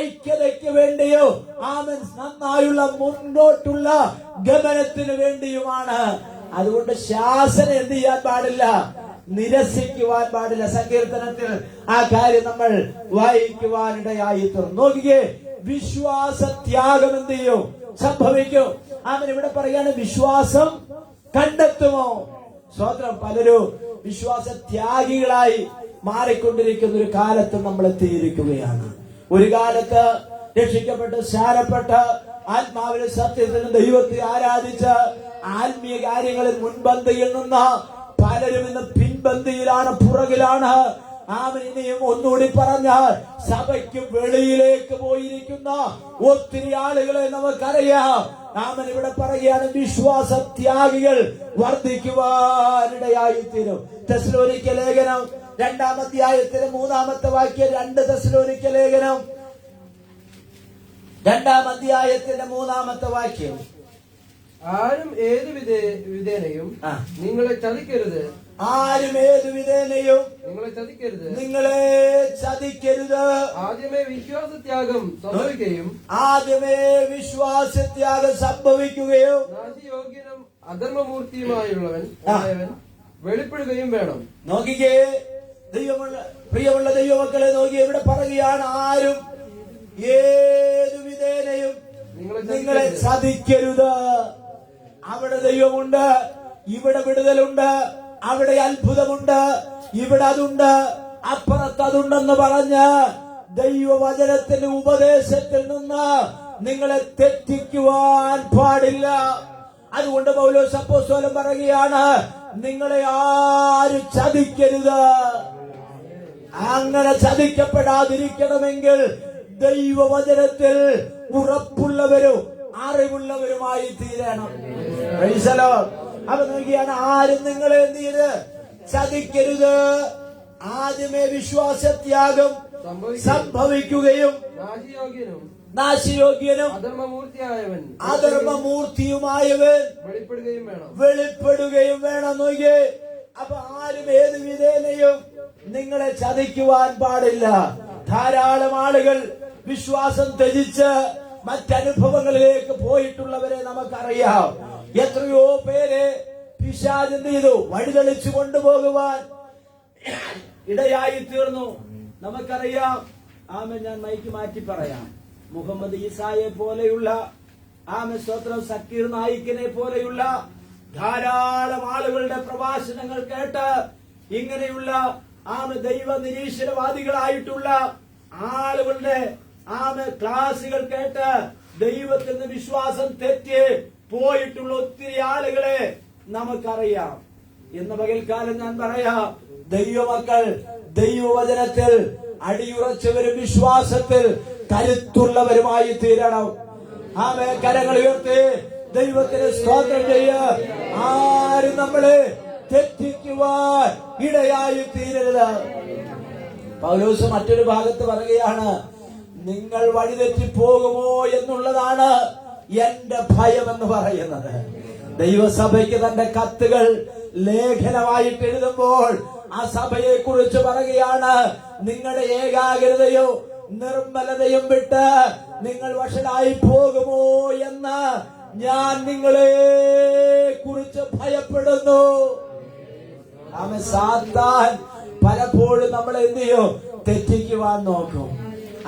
ഐക്യതയ്ക്ക് വേണ്ടിയോ, ആമൻ നന്നായുള്ള മുന്നോട്ടുള്ള ഗമനത്തിന് വേണ്ടിയുമാണ്. അതുകൊണ്ട് ശാസന എന്ത് ചെയ്യാൻ പാടില്ല? നിരസിക്കുവാൻ പാടില്ല. സങ്കീർത്തനത്തിൽ ആ കാര്യം നമ്മൾ വായിക്കുവാനിടയായി തീർന്നു. നോക്കിയേ, വിശ്വാസത്യാഗം എന്ത് ചെയ്യും? സംഭവിക്കും. അവൻ ഇവിടെ പറയാണ്, വിശ്വാസം കണ്ടെത്തുമോ? സ്വതന്ത്രം. പലരും വിശ്വാസത്യാഗികളായി മാറിക്കൊണ്ടിരിക്കുന്ന ഒരു കാലത്ത് നമ്മൾ എത്തിയിരിക്കുകയാണ്. ഒരു കാലത്ത് രക്ഷിക്കപ്പെട്ട് സ്നാനപ്പെട്ട് ആത്മാവിലെ സത്യത്തിനും ദൈവത്തെ ആരാധിച്ച് ആത്മീയ കാര്യങ്ങളിൽ മുൻപന്തിയിൽ നിന്ന് പലരും ഇന്ന് പിൻപന്തിയിലാണ്, പുറകിലാണ്. ആമൻ. ഇനിയും ഒന്നുകൂടി പറഞ്ഞാൽ സഭയ്ക്ക് വെളിയിലേക്ക് പോയിരിക്കുന്ന ഒത്തിരി ആളുകളെ നമുക്കറിയാം. ആമൻ. ഇവിടെ പറയുകയാണ്, വിശ്വാസത്യാഗികൾ വർദ്ധിക്കുവാനിടയായി തീരും. തെസ്സലോനിക്ക ലേഖനം 2-ാം അധ്യായത്തിലെ 3-ാമത്തെ വാക്യം. 2 തെസ്സലോനിക്ക ലേഖനം 2-ാം അധ്യായത്തിന്റെ 3-ാമത്തെ വാക്യം. ആരും ഏത് വിധേനയും നിങ്ങളെ ചതിക്കരുത്. ആരും ഏത് വിധേനയും നിങ്ങളെ ചതിക്കരുത്. ആദ്യമേ വിശ്വാസത്യാഗം സംഭവിക്കുകയോ നാശയോഗ്യനും അധർമ്മമൂർത്തിയുമായുള്ളവൻ വെളിപ്പെടുകയും വേണം. നോക്കിക്കേ, പ്രിയമുള്ള ദൈവമക്കളെ നോക്കിയേ, ഇവിടെ പറയുകയാണ്, ആരും ഏതു വിധേനയും നിങ്ങളെ ചതിക്കരുത്. അവിടെ ദൈവമുണ്ട്, ഇവിടെ വിടുതലുണ്ട്, അവിടെ അത്ഭുതമുണ്ട്, ഇവിടെ അതുണ്ട്, അപ്പുറത്ത് അതുണ്ടെന്ന് പറഞ്ഞ് ദൈവവചനത്തിന്റെ ഉപദേശത്തിൽ നിന്ന് നിങ്ങളെ തെറ്റിക്കുവാൻ പാടില്ല. അതുകൊണ്ട് പൗലോസ് അപ്പോസ്തലൻ പറയുകയാണ്, നിങ്ങളെ ആരും ചതിക്കരുത്. അങ്ങനെ ചതിക്കപ്പെടാതിരിക്കണമെങ്കിൽ ദൈവവചനത്തിൽ ഉറപ്പുള്ളവരും അറിവുള്ളവരുമായി തീരണം. അപ്പൊ നോക്കിയാണ്, ആരും നിങ്ങളെ എന്ത് ചെയ്ത് ചതിക്കരുത്. ആദ്യമേ വിശ്വാസത്യാഗം സംഭവിക്കുകയും നാശയോഗ്യനും അധർമ്മമൂർത്തിയുമായവൻ വെളിപ്പെടുകയും വേണം. നോക്കിയേ, അപ്പൊ ആരും ഏത് വിധേനയും നിങ്ങളെ ചതിക്കുവാൻ പാടില്ല. ധാരാളം ആളുകൾ വിശ്വാസം ത്യജിച്ച് മറ്റനുഭവങ്ങളിലേക്ക് പോയിട്ടുള്ളവരെ നമുക്കറിയാം. എത്രയോ പേരെ പിശാച് എന്ത് ചെയ്തു? വഴിതെളിച്ചു കൊണ്ടുപോകുവാൻ ഇടയായി തീർന്നു. നമുക്കറിയാം. ആമേൻ. ഞാൻ മൈക്ക് മാറ്റി പറയാം. മുഹമ്മദ് ഈസായെ പോലെയുള്ള സ്തോത്രം സക്കീർ നായിക്കിനെ പോലെയുള്ള ധാരാളം ആളുകളുടെ പ്രഭാഷണങ്ങൾ കേട്ട് ഇങ്ങനെയുള്ള ദൈവ നിരീശ്വരവാദികളായിട്ടുള്ള ആളുകളുടെ ക്ലാസുകൾ കേട്ട് ദൈവത്തിൽ നിന്ന് വിശ്വാസം തെറ്റി പോയിട്ടുള്ള ഒത്തിരി ആളുകളെ നമുക്കറിയാം. ഇന്ന് പകൽക്കാലം ഞാൻ പറയാം, ദൈവമക്കൾ ദൈവവചനത്തിൽ അടിയുറച്ചവരും വിശ്വാസത്തിൽ കരുത്തുള്ളവരുമായി തീരണം. കരങ്ങൾ ഉയർത്തി ദൈവത്തിന് സ്തോത്രം ചെയ്യുക. ആരും നമ്മളെ തെറ്റിക്കുവാൻ ഇടയായി തീരരുത്. പൗലോസ് മറ്റൊരു ഭാഗത്ത് പറയുകയാണ്, നിങ്ങൾ വഴിതെറ്റി പോകുമോ എന്നുള്ളതാണ് എന്റെ ഭയം എന്ന് പറയുന്നത്. ദൈവസഭയ്ക്ക് തന്റെ കത്തുകൾ ലേഖനമായിട്ട് എഴുതുമ്പോൾ ആ സഭയെ കുറിച്ച് പറയുകയാണ്, നിങ്ങളുടെ ഏകാഗ്രതയോ നിർമ്മലതയും വിട്ട് നിങ്ങൾ വഷളായി പോകുമോ എന്ന് ഞാൻ നിങ്ങളെ കുറിച്ച് ഭയപ്പെടുന്നു. സാത്താൻ പലപ്പോഴും നമ്മൾ എന്ത് ചെയ്യും? തെറ്റിക്കുവാൻ നോക്കും.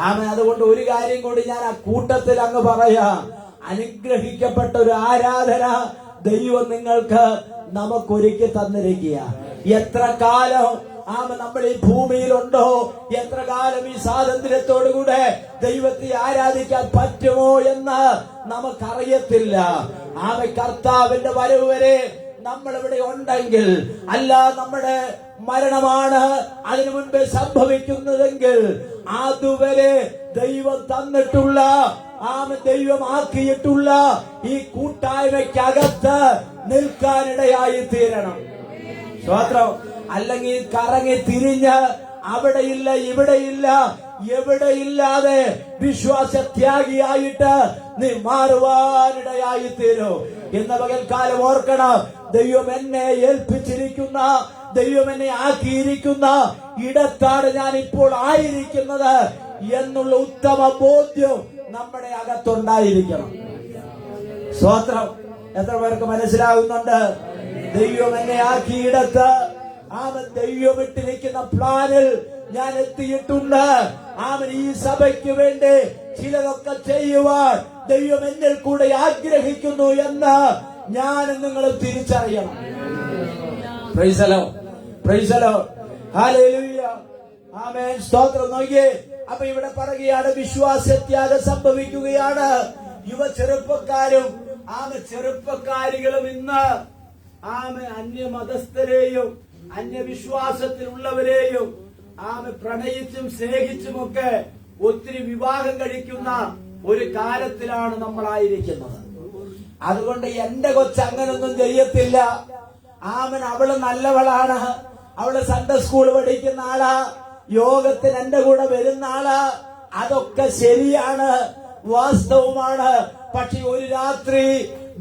ആമേൻ. അതുകൊണ്ട് ഒരു കാര്യം കൂടി ഞാൻ ആ കൂട്ടത്തിൽ അങ്ങ് പറയാ, അനുഗ്രഹിക്കപ്പെട്ട ഒരു ആരാധന ദൈവം നിങ്ങൾക്ക് നമുക്കൊരുക്കി തന്നിരിക്കുക. എത്ര കാലം നമ്മൾ ഈ ഭൂമിയിലുണ്ടോ, എത്ര കാലം ഈ സ്വാതന്ത്ര്യത്തോടുകൂടെ ദൈവത്തെ ആരാധിക്കാൻ പറ്റുമോ എന്ന് നമുക്കറിയത്തില്ല. കർത്താവിന്റെ വരവ് വരെ നമ്മൾ ഇവിടെ ഉണ്ടെങ്കിൽ, അല്ല നമ്മുടെ മരണമാണ് അതിനു മുൻപേ സംഭവിക്കുന്നതെങ്കിൽ, അതുവരെ ദൈവം തന്നിട്ടുള്ള ദൈവമാക്കിയിട്ടുള്ള ഈ കൂട്ടായ്മയ്ക്കകത്ത് നിൽക്കാനിടയായി തീരണം. സ്തോത്രം. അല്ലെങ്കിൽ കറങ്ങി തിരിഞ്ഞ് അവിടെയില്ല ഇവിടെയില്ല എവിടെയില്ലാതെ വിശ്വാസത്യാഗിയായിട്ട് നീ മാറുവാനിടയായി തീരും. എന്ന പകൽക്കാലം ഓർക്കണം, ദൈവം എന്നെ ഏൽപ്പിച്ചിരിക്കുന്ന, ദൈവം എന്നെ ആക്കിയിരിക്കുന്ന ഇടത്താണ് ഞാൻ ഇപ്പോൾ ആയിരിക്കുന്നത് എന്നുള്ള ഉത്തമ ബോധ്യം നമ്മുടെ അകത്തുണ്ടായിരിക്കണം. സ്തോത്രം. എത്ര പേർക്ക് മനസ്സിലാകുന്നുണ്ട്? ദൈവം എന്നെ ആക്കിയിടത്ത് ദൈവം ഇട്ടിരിക്കുന്ന പ്ലാനിൽ ഞാൻ എത്തിയിട്ടുണ്ട്. ഈ സഭയ്ക്ക് വേണ്ടി ചിലതൊക്കെ ചെയ്യുവാൻ ദൈവം എന്നിൽ കൂടെ ആഗ്രഹിക്കുന്നു എന്ന് ഞാൻ നിങ്ങൾ തിരിച്ചറിയണം. Praise the Lord, praise the Lord, hallelujah, amen. സ്തോത്രം. നോക്കിയേ, അപ്പൊ ഇവിടെ പറയുകയാണ് വിശ്വാസത്യാഗം സംഭവിക്കുകയാണ്. യുവ ചെറുപ്പക്കാരും ചെറുപ്പക്കാരികളും ഇന്ന് അന്യമതസ്ഥരെയും അന്യവിശ്വാസത്തിലുള്ളവരെയും പ്രണയിച്ചും സ്നേഹിച്ചുമൊക്കെ ഒത്തിരി വിവാഹം കഴിക്കുന്ന ഒരു കാലത്തിലാണ് നമ്മളായിരിക്കുന്നത്. അതുകൊണ്ട് എന്റെ കൊച്ച് അങ്ങനൊന്നും ചെയ്യത്തില്ല. അവള് നല്ലവളാണ്, അവള് സൺഡേ സ്കൂൾ പഠിക്കുന്ന ആളാ, യോഗത്തിന് എന്റെ കൂടെ വരുന്ന ആളാ, അതൊക്കെ ശരിയാണ്, വാസ്തവമാണ്. പക്ഷെ ഒരു രാത്രി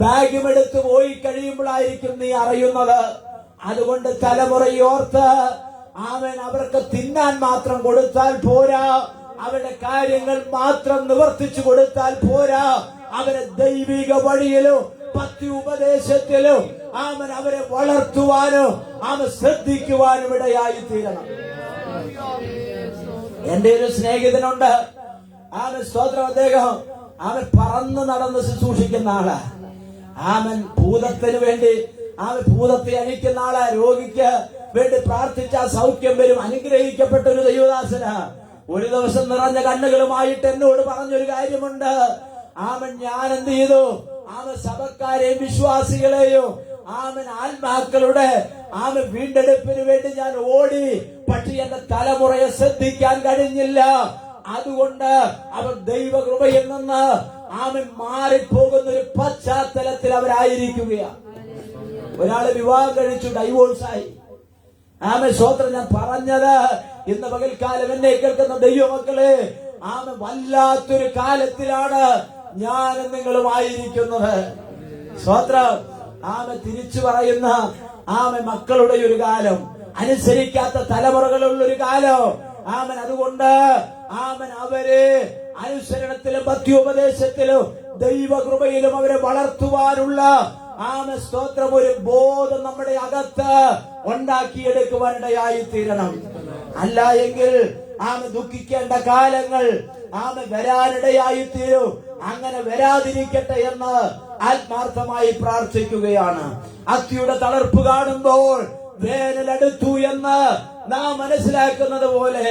ബാഗുമെടുത്ത് പോയി കഴിയുമ്പോഴായിരിക്കും നീ അറിയുന്നത്. അതുകൊണ്ട് തലമുറയോർത്ത് അവർക്ക് തിന്നാൻ മാത്രം കൊടുത്താൽ പോരാ, അവരുടെ കാര്യങ്ങൾ മാത്രം നിവർത്തിച്ചു കൊടുത്താൽ പോരാ, അവരെ ദൈവിക വഴിയിലും പത്യ ഉപദേശത്തിലും അവരെ വളർത്തുവാനും ശ്രദ്ധിക്കുവാനും ഇടയായി തീരണം. എന്റെ ഒരു സ്നേഹിതനുണ്ട്, സ്തോത്രം. അദ്ദേഹം പറന്ന് നടന്ന് ശുശ്രൂഷിക്കുന്ന ആള്. ഭൂതത്തിന് വേണ്ടി ഭൂതത്തെ അഴിക്കുന്ന ആള്. രോഗിക്ക് വേണ്ടി പ്രാർത്ഥിച്ച സൗഖ്യം വരും. അനുഗ്രഹിക്കപ്പെട്ട ഒരു ദൈവദാസന. ഒരു ദിവസം നിറഞ്ഞ കണ്ണുകളുമായിട്ട് എന്നോട് പറഞ്ഞൊരു കാര്യമുണ്ട്. ഞാൻ എന്ത് ചെയ്തു? സഭക്കാരെയും വിശ്വാസികളെയും ആത്മാക്കളുടെ വീണ്ടെടുപ്പിന് വേണ്ടി ഞാൻ ഓടി. പക്ഷെ എന്റെ തലമുറയെ ശ്രദ്ധിക്കാൻ കഴിഞ്ഞില്ല. അതുകൊണ്ട് അവർ ദൈവകൃപയിൽ നിന്ന് മാറിപ്പോകുന്ന ഒരു പശ്ചാത്തലത്തിൽ അവരായിരിക്കുകയാണ്. ഒരാള് വിവാഹം കഴിച്ചു, ഡൈവോഴ്സായി. സ്വോത്രം. ഞാൻ പറഞ്ഞത് ഇന്ന് പകൽക്കാലം എന്നെ കേൾക്കുന്ന ദൈവമക്കളെ, വല്ലാത്തൊരു കാലത്തിലാണ് ഞാനും നിങ്ങളുമായിരിക്കുന്നത്. സ്വോത്രം. തിരിച്ചു പറയുന്ന മക്കളുടെ ഒരു കാലം, അനുസരിക്കാത്ത തലമുറകളുള്ളൊരു കാലം. അതുകൊണ്ട് അവരെ അനുസരണത്തിലും പത്യോപദേശത്തിലും ദൈവകൃപയിലും അവരെ വളർത്തുവാനുള്ള സ്തോത്രം ഒരു ബോധം നമ്മുടെ അകത്ത് ഉണ്ടാക്കിയെടുക്കുവാനിടയായി തീരണം. അല്ല എങ്കിൽ ദുഃഖിക്കേണ്ട കാലങ്ങൾ വരാനിടയായി തീരും. അങ്ങനെ വരാതിരിക്കട്ടെ എന്ന് ആത്മാർത്ഥമായി പ്രാർത്ഥിക്കുകയാണ്. അത്തിയുടെ തളർപ്പ് കാണുമ്പോൾ വേനലടുത്തു എന്ന് നാം മനസ്സിലാക്കുന്നത് പോലെ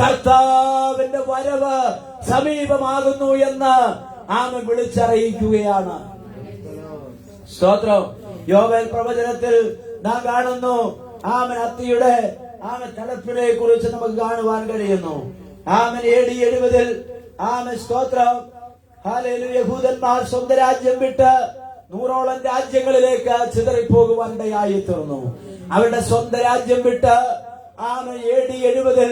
കർത്താവിന്റെ വരവ് സമീപമാകുന്നു എന്ന് വിളിച്ചറിയിക്കുകയാണ്. സ്തോത്രം. യോവേൽ പ്രവചനത്തിൽ നാം കാണുന്നു അത്തിയുടെ തളർപ്പിനെ കുറിച്ച് നമുക്ക് കാണുവാൻ കഴിയുന്നു. AD 70 സ്തോത്രം. ഹല്ലേലൂയ. യഹൂദന്മാർ സ്വന്തം രാജ്യം വിട്ട് 100ഓളം രാജ്യങ്ങളിലേക്ക് ചിതറിപ്പോകുവാനിടയായി തീർന്നു. അവരുടെ സ്വന്തം രാജ്യം വിട്ട് AD 70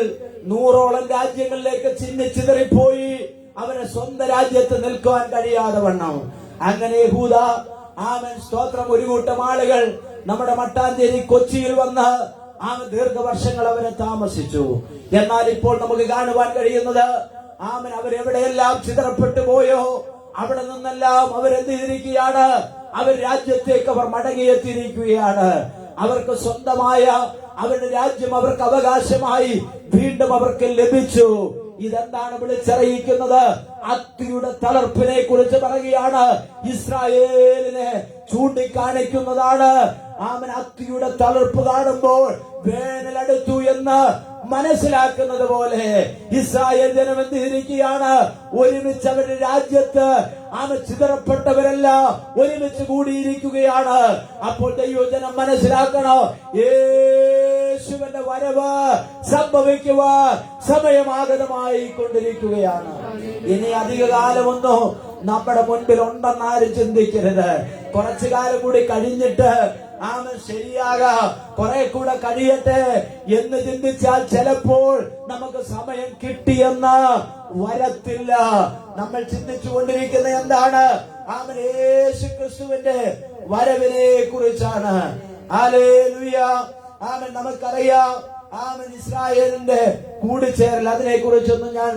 100ഓളം രാജ്യങ്ങളിലേക്ക് ചിതറിപ്പോയി. അവരെ സ്വന്തം രാജ്യത്ത് നിൽക്കുവാൻ കഴിയാതെ വണ്ണം. അങ്ങനെ യഹൂദ സ്തോത്രം ഒരു കൂട്ടം ആളുകൾ നമ്മുടെ മട്ടാഞ്ചേരി കൊച്ചിയിൽ വന്ന് ദീർഘവർഷങ്ങൾ അവരെ താമസിച്ചു. എന്നാൽ ഇപ്പോൾ നമുക്ക് കാണുവാൻ കഴിയുന്നത് അവരെവിടെയെല്ലാം ചിതറപ്പെട്ടു പോയോ അവിടെ നിന്നെല്ലാം അവരെന്ത് ചെയ്തിരിക്കുകയാണ്? അവർ രാജ്യത്തേക്ക് അവർ മടങ്ങിയെത്തിയിരിക്കുകയാണ്. അവർക്ക് സ്വന്തമായ അവരുടെ രാജ്യം അവർക്ക് അവകാശമായി വീണ്ടും അവർക്ക് ലഭിച്ചു. ഇതെന്താണ് വിളിച്ചറിയിക്കുന്നത്? അത്തിയുടെ തളർപ്പിനെ കുറിച്ച് പറയുകയാണ്. ഇസ്രായേലിനെ ചൂണ്ടിക്കാണിക്കുന്നതാണ്. ആമൻ അത്തിയുടെ തളർപ്പ് കാണുമ്പോൾ വേനലടുത്തു എന്ന് മനസ്സിലാക്കുന്നത് പോലെ ഇസ്രായേൽ ജനം എന്തിരിക്കുകയാണ്? ഒരുമിച്ച് അവരുടെ രാജ്യത്ത് ചിതറപ്പെട്ടവരെല്ലാം ഒരുമിച്ച് കൂടിയിരിക്കുകയാണ്. അപ്പോൾ ദൈവജനം മനസ്സിലാക്കണോ, യേശുവിന്റെ വരവ് സംഭവിക്കുവാൻ സമയമാഗതമായി കൊണ്ടിരിക്കുകയാണ്. ഇനി അധിക കാലമൊന്നും നമ്മുടെ മുൻപിൽ ഉണ്ടെന്നാരും ചിന്തിക്കരുത്. കുറച്ചു കാലം കൂടി കഴിഞ്ഞിട്ട് ശരിയാകാം, കുറെ കൂടെ കഴിയട്ടെ എന്ന് ചിന്തിച്ചാൽ ചിലപ്പോൾ നമുക്ക് സമയം കിട്ടിയെന്ന് വരത്തില്ല. നമ്മൾ ചിന്തിച്ചുകൊണ്ടിരിക്കുന്ന എന്താണ്? യേശു ക്രിസ്തുവിന്റെ വരവിനെ കുറിച്ചാണ്. ഹല്ലേലൂയ. നമുക്കറിയാം ഇസ്രായേലിന്റെ കൂടിച്ചേരൽ, അതിനെ കുറിച്ചൊന്നും ഞാൻ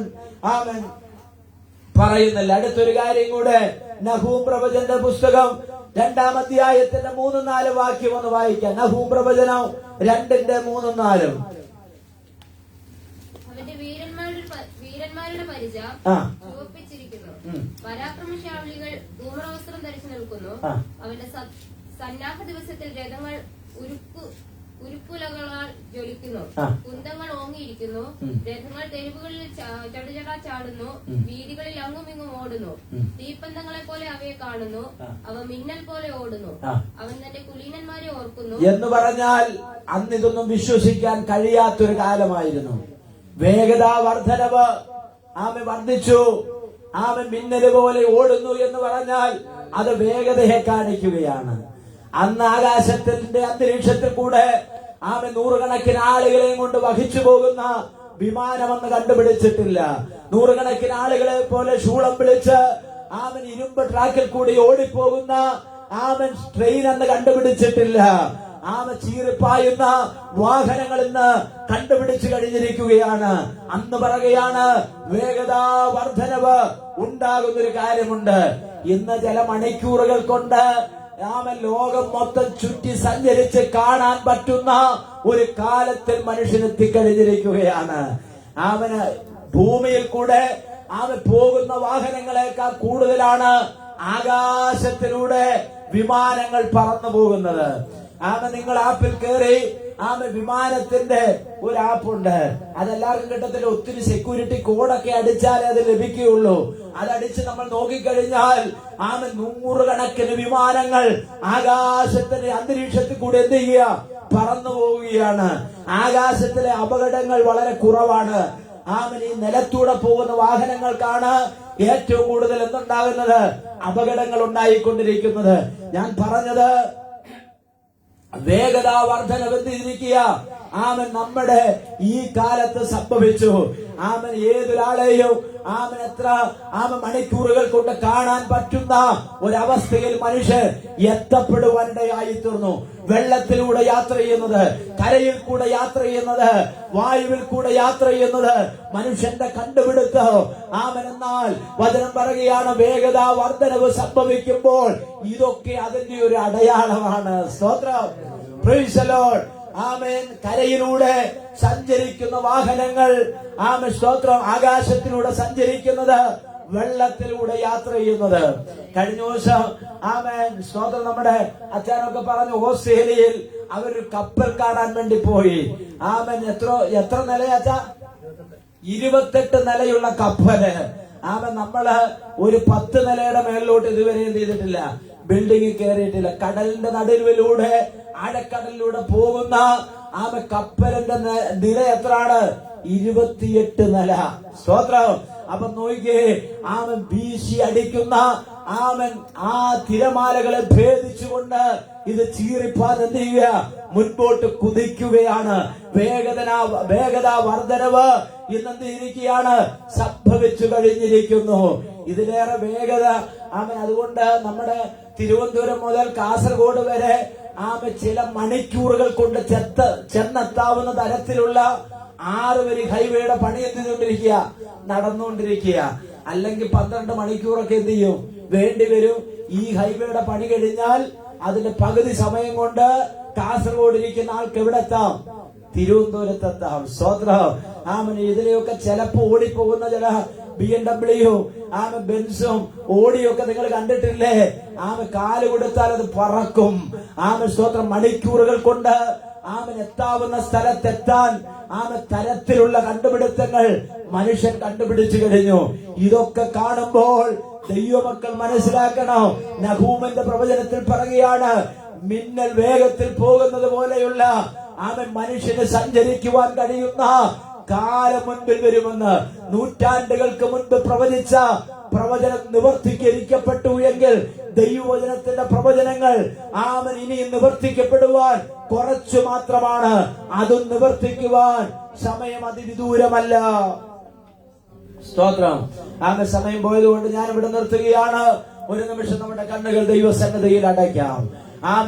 പറയുന്നില്ല. അടുത്തൊരു കാര്യം കൂടെ, നഹൂം പ്രവചന്റെ പുസ്തകം 2-ാം അധ്യായത്തിന്റെ 3-4 വാക്യം ഒന്ന് വായിക്കാം. നഹൂം പ്രവചനം 2:3-4. അവന്റെ വീരന്മാരുടെ പരിച ചുവപ്പിച്ചിരിക്കുന്നു. പരാക്രമശാലികൾ ധൂമ്രവസ്ത്രം ധരിച്ചു നിൽക്കുന്നു. അവന്റെ സന്നാഹ ദിവസത്തിൽ രഥങ്ങൾ ഉരുക്കുലകളാൽ ജ്വലിക്കുന്നു. കുന്തങ്ങൾ ഓങ്ങിയിരിക്കുന്നു. രഥങ്ങൾ തെരുവുകളിൽ ചടുചടാ ചാടുന്നു. വീതികളിൽ അങ്ങുമിങ്ങും ഓടുന്നു. തീപ്പന്തങ്ങളെ പോലെ അവയെ കാണുന്നു. അവ മിന്നൽ പോലെ ഓടുന്നു. അവൻ തന്റെ കുലീനന്മാരെ ഓർക്കുന്നു എന്ന് പറഞ്ഞാൽ അന്ന് ഇതൊന്നും വിശ്വസിക്കാൻ കഴിയാത്തൊരു കാലമായിരുന്നു. വേഗതാ വർധനവ് വർദ്ധിച്ചു. മിന്നല് പോലെ ഓടുന്നു എന്ന് പറഞ്ഞാൽ അത് വേഗതയെ കാണിക്കുകയാണ്. അന്ന് ആകാശത്തിന്റെ അന്തരീക്ഷത്തിൽ കൂടെ നൂറുകണക്കിന് ആളുകളെയും കൊണ്ട് വഹിച്ചു പോകുന്ന വിമാനമെന്ന് കണ്ടുപിടിച്ചിട്ടില്ല. നൂറുകണക്കിന് ആളുകളെ പോലെ ശൂളം വിളിച്ച് ഇരുമ്പ് ട്രാക്കിൽ കൂടി ഓടിപ്പോകുന്ന ട്രെയിൻ എന്ന് കണ്ടുപിടിച്ചിട്ടില്ല. ചീറിപ്പായുന്ന വാഹനങ്ങൾ ഇന്ന് കണ്ടുപിടിച്ചു കഴിഞ്ഞിരിക്കുകയാണ്. അന്ന് പറയുകയാണ് വേഗതാ വർധനവ് ഉണ്ടാകുന്നൊരു കാര്യമുണ്ട്. ഇന്ന് ചില മണിക്കൂറുകൾ കൊണ്ട് ലോകം മൊത്തം ചുറ്റി സഞ്ചരിച്ച് കാണാൻ പറ്റുന്ന ഒരു കാലത്തിൽ മനുഷ്യനെത്തിക്കഴിഞ്ഞിരിക്കുകയാണ്. ഭൂമിയിൽ കൂടെ പോകുന്ന വാഹനങ്ങളെക്കാൾ കൂടുതലാണ് ആകാശത്തിലൂടെ വിമാനങ്ങൾ പറന്നു പോകുന്നത്. നിങ്ങൾ ആപ്പിൽ കയറി വിമാനത്തിന്റെ ഒരു ആപ്പുണ്ട്. അതെല്ലാവർക്കും കിട്ടത്തില്ല. ഒത്തിരി സെക്യൂരിറ്റി കോഡൊക്കെ അടിച്ചാലേ അത് ലഭിക്കുകയുള്ളൂ. അതടിച്ച് നമ്മൾ നോക്കിക്കഴിഞ്ഞാൽ 100 കണക്കിന് വിമാനങ്ങൾ ആകാശത്തിന്റെ അന്തരീക്ഷത്തിൽ കൂടെ എന്ത് ചെയ്യുക? പറന്നു പോവുകയാണ്. ആകാശത്തിലെ അപകടങ്ങൾ വളരെ കുറവാണ്. ഈ നിലത്തൂടെ പോകുന്ന വാഹനങ്ങൾക്കാണ് ഏറ്റവും കൂടുതൽ എന്തുണ്ടാകുന്നത്? അപകടങ്ങൾ ഉണ്ടായിക്കൊണ്ടിരിക്കുന്നത്. ഞാൻ പറഞ്ഞത് വേഗതാ വർധനവെന്നിരിക്കുക നമ്മുടെ ഈ കാലത്ത് സംഭവിച്ചു. ഏതൊരാളെയും എത്ര മണിക്കൂറുകൾ കൊണ്ട് കാണാൻ പറ്റുന്ന ഒരവസ്ഥയിൽ മനുഷ്യൻ എത്തപ്പെടുവാനിടയായി തീർന്നു. വെള്ളത്തിലൂടെ യാത്ര ചെയ്യുന്നത്, കരയിൽ കൂടെ യാത്ര ചെയ്യുന്നത്, വായുവിൽ കൂടെ യാത്ര ചെയ്യുന്നത് മനുഷ്യന്റെ കണ്ടുപിടുത്തം. എന്നാൽ വചനം പറയുകയാണ് വേഗതാ വർധനവ് സംഭവിക്കുമ്പോൾ ഇതൊക്കെ അതിന്റെ ഒരു അടയാളമാണ്. സ്തോത്രം, പ്രൈസ് ദി ലോർഡ്. കരയിലൂടെ സഞ്ചരിക്കുന്ന വാഹനങ്ങൾ സ്തോത്രം, ആകാശത്തിലൂടെ സഞ്ചരിക്കുന്നത്, വെള്ളത്തിലൂടെ യാത്ര ചെയ്യുന്നത്. കഴിഞ്ഞ ദിവസം സ്തോത്രം നമ്മുടെ അച്ഛനൊക്കെ പറഞ്ഞു ഓസ്ട്രേലിയയിൽ അവരൊരു കപ്പൽ കാണാൻ വേണ്ടി പോയി. എത്ര നിലയാച്ചാ? 28 നിലയുള്ള കപ്പല്. നമ്മള് ഒരു 10 നിലയുടെ മേളിലോട്ട് ഇതുവരെ എന്ത് ചെയ്തിട്ടില്ല? ബിൽഡിംഗ് കയറിയിട്ടില്ല. കടലിന്റെ നടുവിലൂടെ ആഴക്കടലിലൂടെ പോകുന്ന കപ്പലിന്റെ നില എത്രയാണ്? 28 നില. സ്തോത്രം. അപ്പൊ നോക്കിയേ, വീശി അടിക്കുന്ന ആ തിരമാലകളെ ഭേദിച്ചുകൊണ്ട് ഇത് ചീറിപ്പാൻ എന്ത് ചെയ്യുക? മുൻപോട്ട് കുതിക്കുകയാണ്. വേഗതാ വർധനവ് ഇന്നെന്തിരിക്കുകയാണ്? സംഭവിച്ചു കഴിഞ്ഞിരിക്കുന്നു. ഇതിലേറെ വേഗത അതുകൊണ്ട് നമ്മുടെ തിരുവനന്തപുരം മുതൽ കാസർഗോഡ് വരെ ചില മണിക്കൂറുകൾ കൊണ്ട് ചെന്നെത്താവുന്ന തരത്തിലുള്ള 6 വരി ഹൈവേയുടെ പണി എന്തുകൊണ്ടിരിക്കുക? നടന്നുകൊണ്ടിരിക്കുക. അല്ലെങ്കിൽ 12 മണിക്കൂറൊക്കെ എന്ത് ചെയ്യും? വേണ്ടിവരും. ഈ ഹൈവേയുടെ പണി കഴിഞ്ഞാൽ അതിന്റെ പകുതി സമയം കൊണ്ട് കാസർഗോഡ് ഇരിക്കുന്ന ആൾക്ക് എവിടെ എത്താം? തിരുവനന്തപുരത്തെത്താം. സ്തോത്രം. ആമൻ ഇതിലെയൊക്കെ ചിലപ്പോ ഓടിപ്പോകുന്ന ചില BMW ബെൻസും ഓടിയൊക്കെ നിങ്ങൾ കണ്ടിട്ടില്ലേ? കാല് കൊടുത്താൽ അത് പറക്കും. സ്തോത്രം. മണിക്കൂറുകൾ കൊണ്ട് എത്താവുന്ന സ്ഥലത്തെത്താൻ തരത്തിലുള്ള കണ്ടുപിടുത്തങ്ങൾ മനുഷ്യൻ കണ്ടുപിടിച്ചു കഴിഞ്ഞു. ഇതൊക്കെ കാണുമ്പോൾ ദൈവമക്കൾ മനസ്സിലാക്കണം, നഹൂമിന്റെ പ്രവചനത്തിൽ പറയുകയാണ്, മിന്നൽ വേഗത്തിൽ പോകുന്നത് പോലെയുള്ള മനുഷ്യന് സഞ്ചരിക്കുവാൻ കഴിയുന്ന കാലം മുൻപിൽ വരുമെന്ന്. നൂറ്റാണ്ടുകൾക്ക് മുൻപ് പ്രവചിച്ച പ്രവചനം നിവർത്തീകരിക്കപ്പെട്ടു എങ്കിൽ ദൈവവചനത്തിന്റെ പ്രവചനങ്ങൾ ഇനിയും നിവർത്തിക്കപ്പെടുവാൻ കുറച്ചു മാത്രമാണ്. അതും നിവർത്തിക്കുവാൻ സമയം അതിവിദൂരമല്ല. സ്തോത്രം. സമയം പോയതുകൊണ്ട് ഞാൻ ഇവിടെ നിർത്തുകയാണ്. ഒരു നിമിഷം നമ്മുടെ കണ്ണുകൾ ദൈവസന്നിധിയിൽ അടയ്ക്കാം.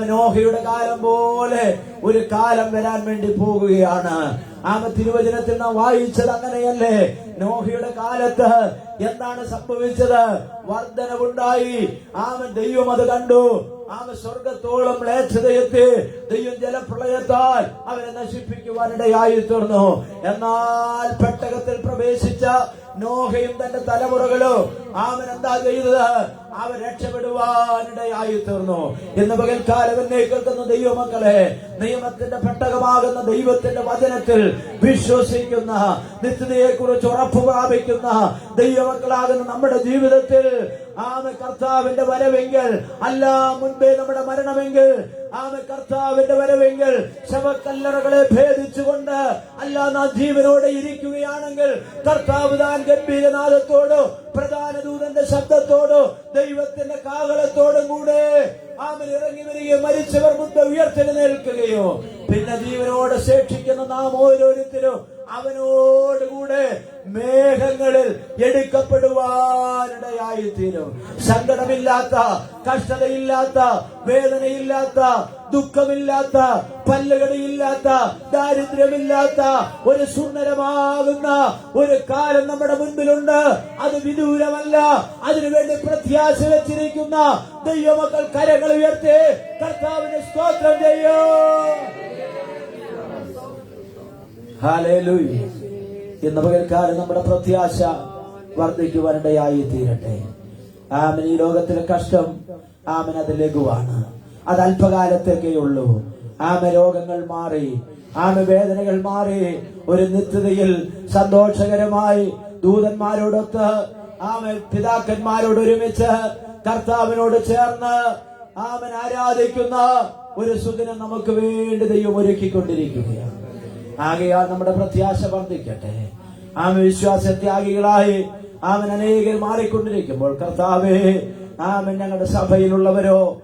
നോഹയുടെ കാലം പോലെ ഒരു കാലം വരാൻ വേണ്ടി പോകുകയാണ്. തിരുവചനത്തിൽ നാം വായിച്ചത് അങ്ങനെയല്ലേ? നോഹയുടെ കാലത്ത് എന്താണ് സംഭവിച്ചത്? വർധനവുണ്ടായി. ദൈവം അത് കണ്ടു. സ്വർഗത്തോളം മ്ലേച്ഛതയെത്തി. ദൈവം ജലപ്രളയത്താൽ അവരെ നശിപ്പിക്കുവാനിടയായി തീർന്നു. എന്നാൽ പെട്ടകത്തിൽ പ്രവേശിച്ച നോഹയും തന്റെ തലമുറകളും എന്താ ചെയ്തത്? അവർ രക്ഷപ്പെടുവാനിടയായി തീർന്നു. ഇന്ന് പകൽക്കാലം എന്നെ കേൾക്കുന്ന ദൈവമക്കളെ, നിയമത്തിന്റെ പെട്ടകമാകുന്ന ദൈവത്തിന്റെ വചനത്തിൽ വിശ്വസിക്കുന്ന, നിത്യതയെ കുറിച്ച് ഉറപ്പ് പ്രാപിക്കുന്ന ദൈവമക്കളാകുന്ന നമ്മുടെ ജീവിതത്തിൽ കർത്താവിന്റെ വരവെങ്കിൽ അല്ല മുൻപേ നമ്മുടെ മരണമെങ്കിൽ കർത്താവിന്റെ വരവെങ്കിൽ ശവക്കല്ലറകളെ ഭേദിച്ചുകൊണ്ട് അല്ല നാം ജീവനോടെ ഇരിക്കുകയാണെങ്കിൽ കർത്താവ് താൻ ഗംഭീരനാദത്തോടോ പ്രധാന ദൂതന്റെ ശബ്ദത്തോടോ ദൈവത്തിന്റെ കാഹളത്തോടും കൂടെ ഇറങ്ങി വരികയോ മരിച്ചവർ മുൻപ് ഉയർത്തെഴുന്നേൽക്കുകയോ പിന്നെ ജീവനോട് ശേഷിക്കുന്ന നാം ഓരോരുത്തരും അവനോടുകൂടെ മേഘങ്ങളിൽ എടുക്കപ്പെടുവാനിടയായി തീരും. സങ്കടമില്ലാത്ത, കഷ്ടതയില്ലാത്ത, വേദനയില്ലാത്ത, ദുഃഖമില്ലാത്ത, പല്ലുകടിയില്ലാത്ത, ദാരിദ്ര്യമില്ലാത്ത ഒരു സുന്ദരമാകുന്ന ഒരു കാലം നമ്മുടെ മുൻപിലുണ്ട്. അത് വിദൂരമല്ല. അതിനുവേണ്ടി പ്രത്യാശ വെച്ചിരിക്കുന്ന ദൈവമക്കൾ കരങ്ങൾ ഉയർത്തി കർത്താവിന് സ്തോത്രം ചെയ്യോ. ഹല്ലേലൂയ. ഇന്ന് പകൽക്കാലം നമ്മുടെ പ്രത്യാശ വർദ്ധിക്കുവാനിടയായി തീരട്ടെ. ഈ ലോകത്തിലെ കഷ്ടം അത് ലഘുവാണ്. അത് അല്പകാലത്തേക്കേ ഉള്ളൂ. രോഗങ്ങൾ മാറി, വേദനകൾ മാറി ഒരു നിത്യതയിൽ സന്തോഷകരമായി ദൂതന്മാരോടൊത്ത് പിതാക്കന്മാരോട് ഒരുമിച്ച് കർത്താവിനോട് ചേർന്ന് ആരാധിക്കുന്ന ഒരു സുദിനം നമുക്ക് വേണ്ടി ദൈവം ഒരുക്കിക്കൊണ്ടിരിക്കുകയാണ്. ആകയാൽ നമ്മുടെ പ്രത്യാശ വർദ്ധിക്കട്ടെ. വിശ്വാസത്യാഗികളായി അനേകർ മാറിക്കൊണ്ടിരിക്കുമ്പോൾ കർത്താവേ ഞങ്ങളുടെ സഭയിലുള്ളവരോ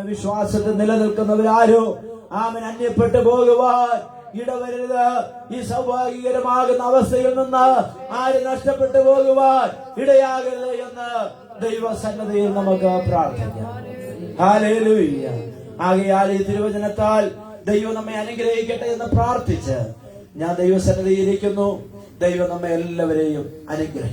വിശ്വാസത്തിൽ നിലനിൽക്കുന്നവരാരോ അന്യപ്പെട്ടു പോകുവാൻ ഇടവരുത്. ഈ സൗഭാഗ്യകരമാകുന്ന അവസ്ഥയിൽ നിന്ന് ആര് നഷ്ടപ്പെട്ടു പോകുവാൻ ഇടയാകരുത് എന്ന് ദൈവസന്നിധിയിൽ നമുക്ക് പ്രാർത്ഥിക്കാം. ഹല്ലേലൂയ. ആകയാൽ ഈ തിരുവചനത്താൽ ദൈവം നമ്മെ അനുഗ്രഹിക്കട്ടെ എന്ന് പ്രാർത്ഥിച്ച് ഞാൻ ദൈവസന്നിധിയിൽ ഇരിക്കുന്നു. ദൈവം നമ്മെ എല്ലാവരെയും അനുഗ്രഹിക്കും.